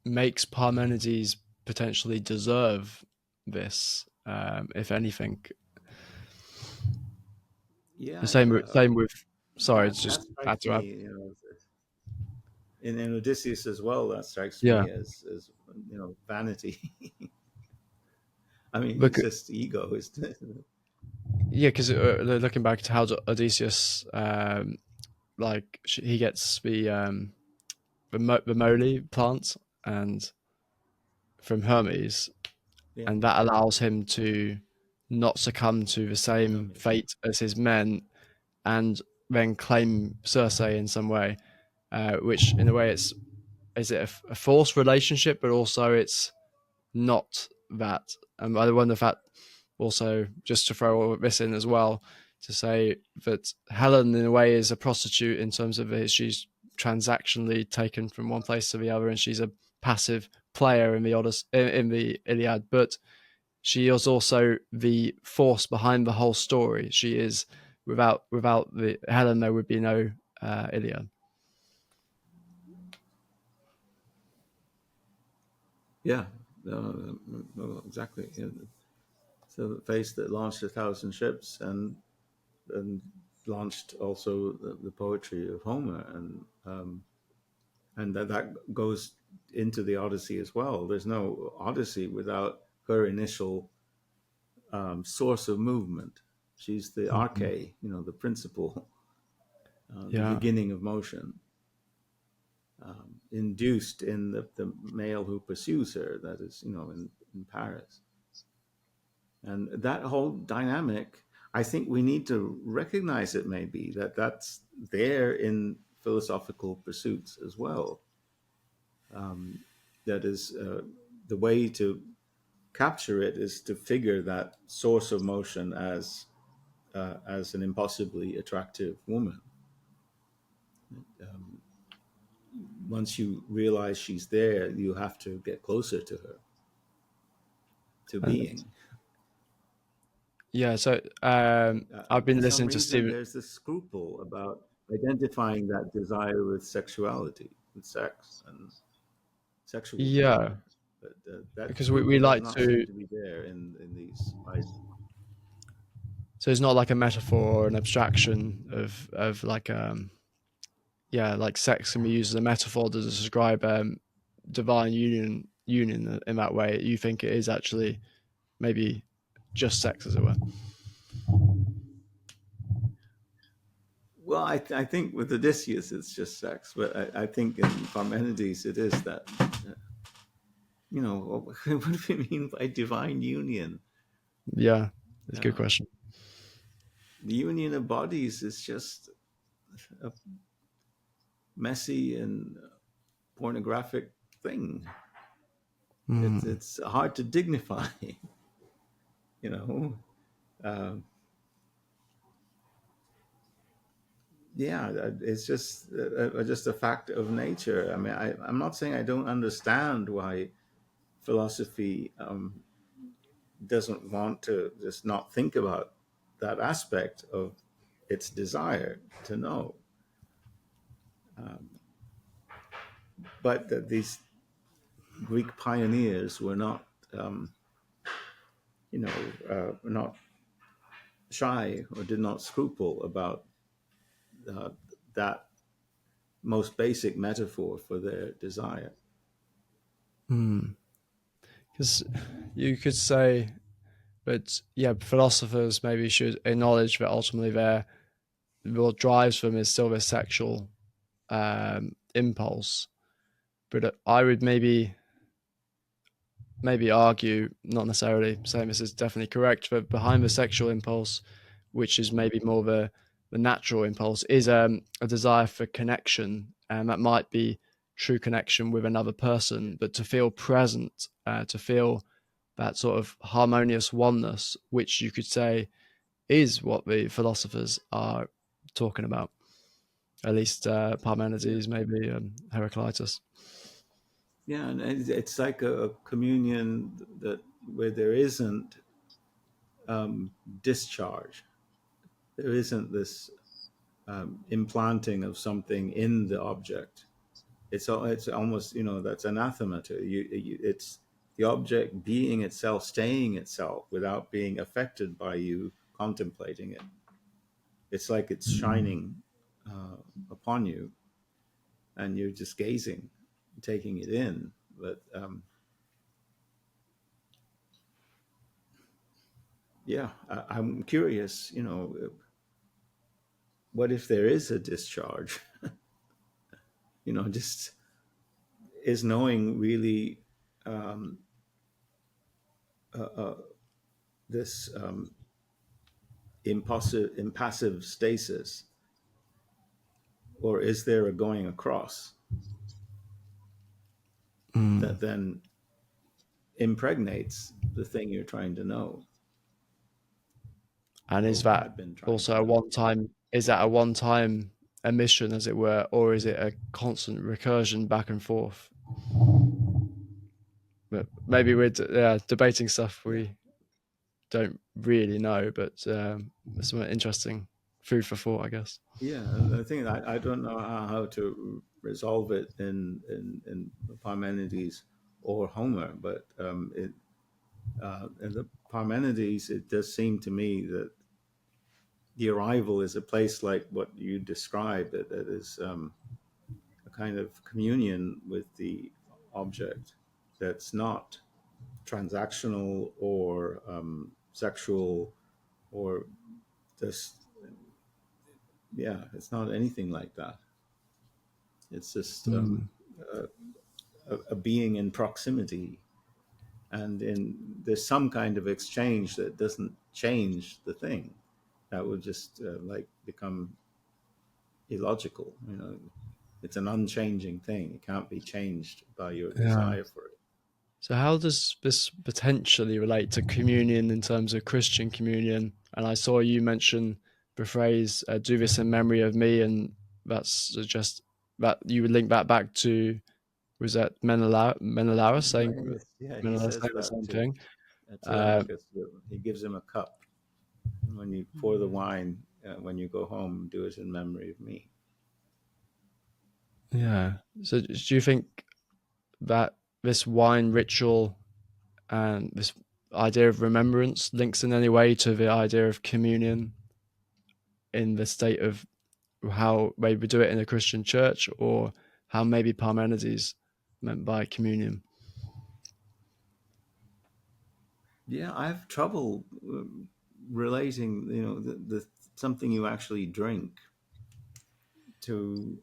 makes Parmenides potentially deserve this, if anything? The Yeah, same with. Sorry, that it's just strikes had to add. me. In Odysseus as well, that strikes Yeah, me as vanity. I mean, it's because just ego, isn't it? yeah, because looking back to how Odysseus, like he gets the moly plant and from Hermes, Yeah, and that allows him to not succumb to the same Hermes. fate as his men, and then claim Circe in some way, which in a way is it a forced relationship, but also it's not that. And I wonder if that also, just to throw all this in as well, to say that Helen in a way is a prostitute in terms of she's transactionally taken from one place to the other, and she's a passive player in the Odyssey, in the Iliad, but she is also the force behind the whole story. She is without the Helen, there would be no Iliad. Yeah, no, exactly. Yeah. So the face that launched 1,000 ships and launched also the poetry of Homer, and that goes into the Odyssey as well. There's no Odyssey without her initial source of movement. She's the arche, the principle, the Yeah, beginning of motion, induced in the male who pursues her. That is, in Paris. And that whole dynamic, I think we need to recognize it, maybe that's there in philosophical pursuits as well. That is the way to capture it is to figure that source of motion as an impossibly attractive woman. Um, Once you realize she's there, you have to get closer to her, to and being. yeah. So I've been For some listening to reason, Stephen. there's this scruple about identifying that desire with sexuality, with sex and sexual Yeah, desire. But that because we scruple does like not seem to. to be there in these writings. So it's not like a metaphor or an abstraction of like yeah, like sex can be used as a metaphor to describe divine union in that way. You think it is actually maybe just sex, as it were. Well, I think with Odysseus it's just sex, but I think in Parmenides it is that. What do we mean by divine union? Yeah, it's a good Um, question. the union of bodies is just a messy and pornographic thing. Mm. It's hard to dignify, you know. Um, yeah, it's just a fact of nature. I mean, I'm not saying I don't understand why philosophy doesn't want to just not think about that aspect of its desire to know. But these Greek pioneers were not, not shy or did not scruple about uh, that most basic metaphor for their desire. Because you could say, but yeah, philosophers maybe should acknowledge that ultimately what drives them is still this sexual impulse. But I would maybe argue, not necessarily saying this is definitely correct, but behind the sexual impulse, which is maybe more the natural impulse, is a desire for connection, and that might be true connection with another person, but to feel present, to feel that sort of harmonious oneness, which you could say is what the philosophers are talking about. At least Yeah, Parmenides, maybe Heraclitus. yeah, and it's like a communion that where there isn't discharge, there isn't this implanting of something in the object. It's almost that's anathema to you. It's the object being itself, staying itself without being affected by you contemplating it. It's like it's shining uh, upon you, and you're just gazing, taking it in. But yeah, I'm curious. What if there is a discharge? Just is knowing really um, this impassive stasis, or is there a going across Mm. that then impregnates the thing you're trying to know And or is that had been trying also to a know? one time? Is that a one time emission, as it were, or is it a constant recursion back and forth? But maybe we're debating stuff Yeah, we don't really know, but it's some interesting food for thought, I guess. yeah. And the thing I don't know how to resolve it in Parmenides or Homer, but in the Parmenides, it does seem to me that the arrival is a place like what you described, that is a kind of communion with the object that's not transactional or sexual or just, yeah, it's not anything like that. It's just Mm. a being in proximity, and there's some kind of exchange that doesn't change the thing. That would just like become illogical. It's an unchanging thing. It can't be changed by your Yeah. desire for it. So how does this potentially relate to communion in terms of Christian communion? And I saw you mention the phrase "do this in memory of me," and that's just that you would link that back to, was that Menelaus saying Yeah, he Menelaus says saying the that same to thing? Uh, Telemachus. He gives him a cup. And when you pour the wine, when you go home, do it in memory of me. yeah. So do you think that this wine ritual and this idea of remembrance links in any way to the idea of communion in the state of how maybe we do it in a Christian church, or how maybe Parmenides meant by communion? Yeah, I have trouble relating, the something you actually drink to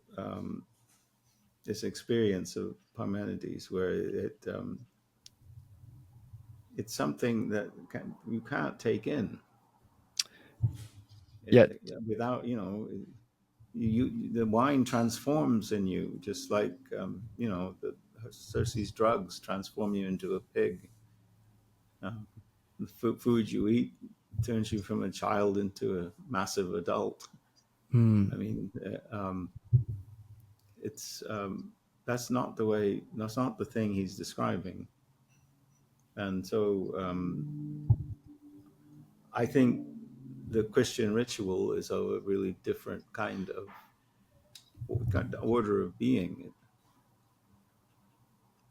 this experience of Parmenides, where it's something that you can't take in Yet, without, the wine transforms in you, just like the Circe's drugs transform you into a pig. The food you eat turns you from a child into a massive adult. I hmm, mean, it's that's not the way. That's not the thing he's describing. And so I think the Christian ritual is a really different kind of order of being.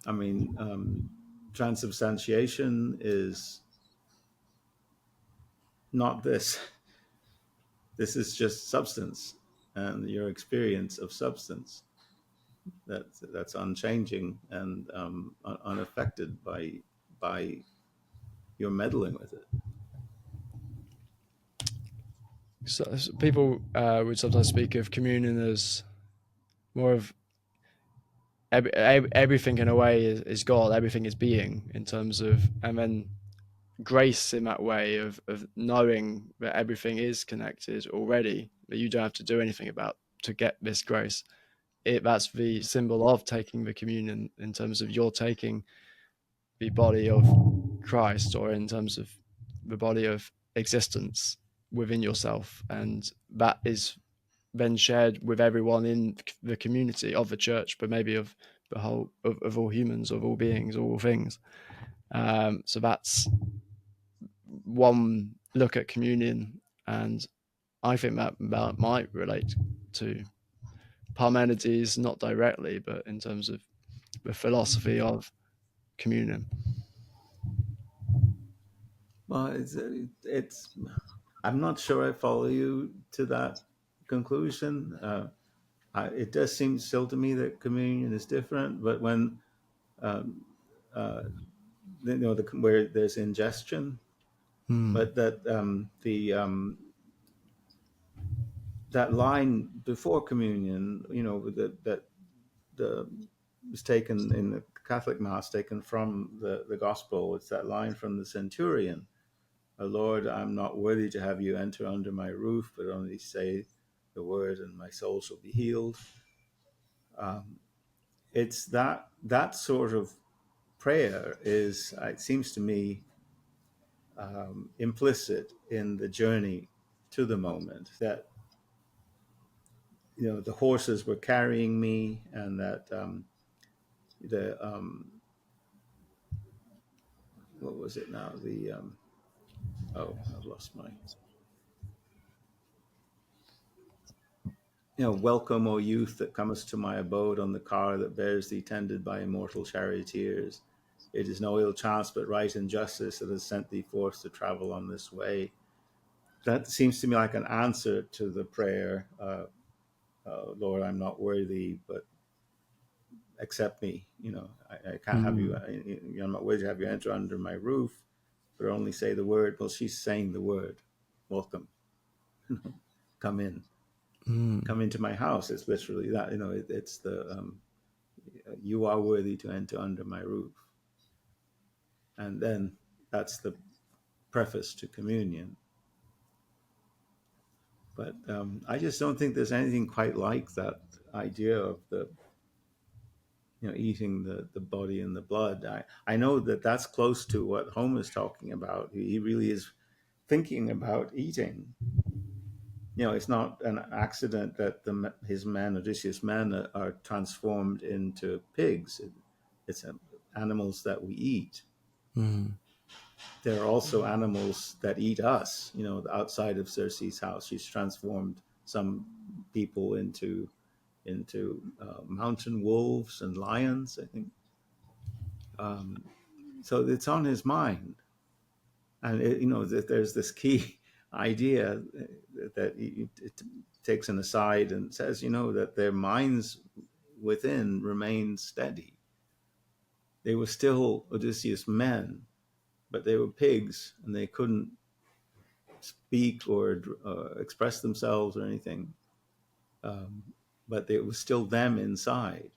I mean, transubstantiation is not this. This is just substance and your experience of substance that's unchanging and unaffected by your meddling with it. So people would sometimes speak of communion as more of everything in a way is God, everything is being in terms of, and then grace in that way of knowing that everything is connected already, that you don't have to do anything about to get this grace. That's the symbol of taking the communion in terms of you're taking the body of Christ, or in terms of the body of existence within yourself, and that is then shared with everyone in the community of the church, but maybe of the whole of all humans, of all beings, of all things. So that's one look at communion, and I think that might relate to Parmenides, not directly, but in terms of the philosophy of communion. Well, it's I'm not sure I follow you to that conclusion. It does seem still to me that communion is different, but when um, uh, where there's ingestion, Mm. but that the that line before communion, that the was taken in the Catholic Mass, taken from the Gospel. It's that line from the centurion: Lord, I'm not worthy to have you enter under my roof, but only say the word, and my soul shall be healed." Um, it's that sort of prayer is, it seems to me, implicit in the journey to the moment. That the horses were carrying me, and that the what was it now? The oh, I've lost my welcome, O youth, that comest to my abode on the car that bears thee, tended by immortal charioteers. It is no ill chance, but right and justice that has sent thee forth to travel on this way. That seems to me like an answer to the prayer, Lord, I'm not worthy, but accept me. I can't have you. Mm. I'm not worthy to have you enter under my roof, but only say the word. Well, she's saying the word. Welcome. Come in. Mm. Come into my house. It's literally that. It's the you are worthy to enter under my roof, and then that's the preface to communion. But I just don't think there's anything quite like that idea of the eating the body and the blood. I know that that's close to what Homer is talking about. He really is thinking about eating. It's not an accident that his men, Odysseus' men, are transformed into pigs. It's animals that we eat. Mm. There are also animals that eat us. Outside of Circe's house, she's transformed some people into mountain wolves and lions, I think. So it's on his mind, and that there's this key idea that it takes an aside and says, that their minds within remained steady. They were still Odysseus' men, but they were pigs, and they couldn't speak or express themselves or anything. Um, but it was still them inside.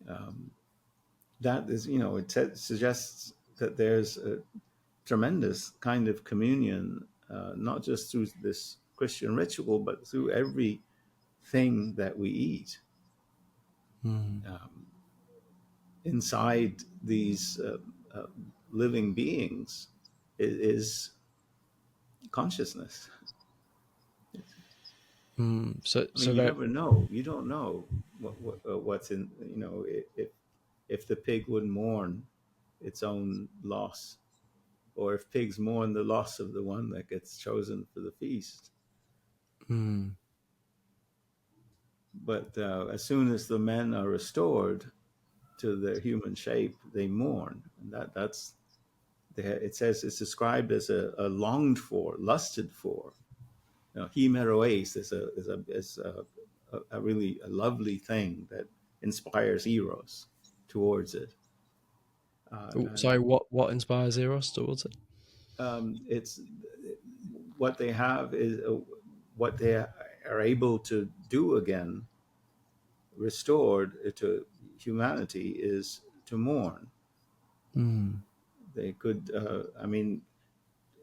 Um, that is, it suggests that there's a tremendous kind of communion, not just through this Christian ritual, but through everything that we eat. Mm. Inside these living beings is consciousness. Mm. So I mean, so you that. never know. You don't know what's in. If the pig would mourn its own loss, or if pigs mourn the loss of the one that gets chosen for the feast. Mm. But as soon as the men are restored, to their human shape, they mourn. And that's it says it's described as a longed for, lusted for. You know, hemeroes is a really a lovely thing that inspires eros towards it. And Sorry, what inspires Eros towards it? it's what they have is what they are able to do again, restored to humanity, is to mourn. Mm. They could, I mean,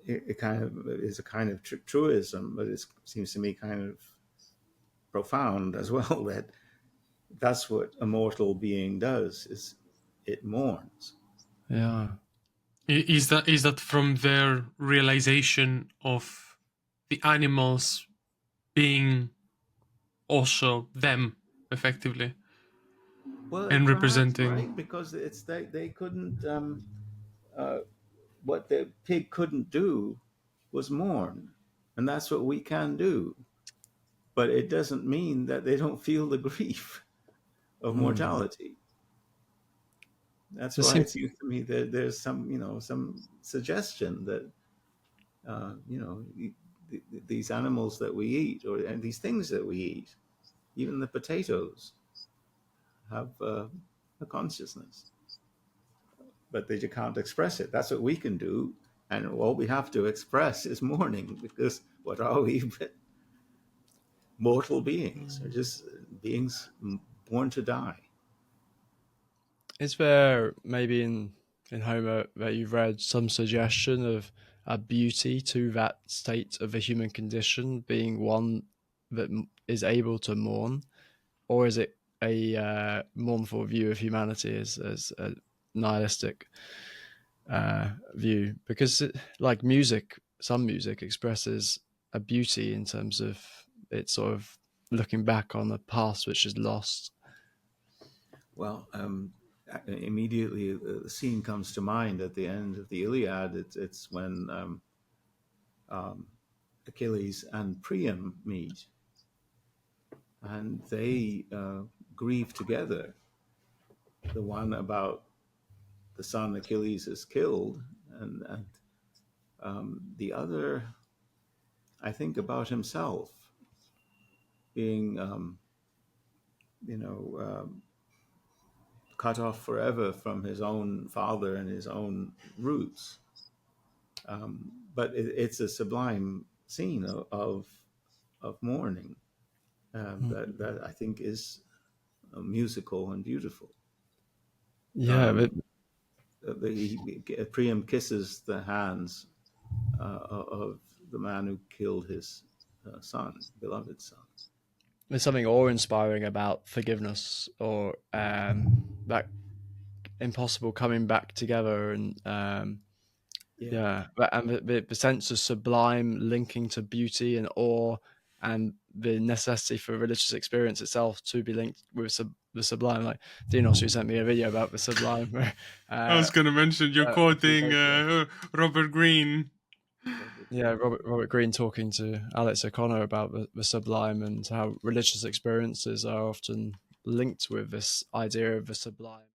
it kind of is a kind of truism, but it seems to me kind of profound as well, that that's what a mortal being does, is it mourns. Yeah. Is that from their realization of the animals being also them, effectively, Well, and perhaps, representing? right, because it's they couldn't uh, what the pig couldn't do was mourn, and that's what we can do. But it doesn't mean that they don't feel the grief of Mm. mortality. That's There why seems it seems to me that there's some, some suggestion that, these animals that we eat, and these things that we eat, even the potatoes, have a consciousness, but they just can't express it. That's what we can do, and all we have to express is mourning, because what are we but mortal beings, or just beings born to die? is there maybe in Homer that you've read some suggestion of a beauty to that state of the human condition being one that is able to mourn, or is it a mournful view of humanity as a nihilistic view? Because like music, some music expresses a beauty in terms of it's sort of looking back on the past which is lost. Well, immediately the scene comes to mind at the end of the Iliad. It's when um, Achilles and Priam meet, and they grieve together. The one about the son Achilles is killed, and the other, I think, about himself being, you know, cut off forever from his own father and his own roots. But it's a sublime scene of mourning, that I think is musical and beautiful. Yeah, but Um, Priam kisses the hands of the man who killed his son, beloved son. there's something awe-inspiring about forgiveness, or that impossible coming back together, and Yeah. yeah, and the sense of sublime linking to beauty and awe, and the necessity for religious experience itself to be linked with the sublime. Like Dinos, who sent me a video about the sublime, where, I was going to mention you're which is quoting very cool. Robert Greene. Robert Yeah, Greene. Robert Greene talking to Alex O'Connor about the sublime, and how religious experiences are often linked with this idea of the sublime.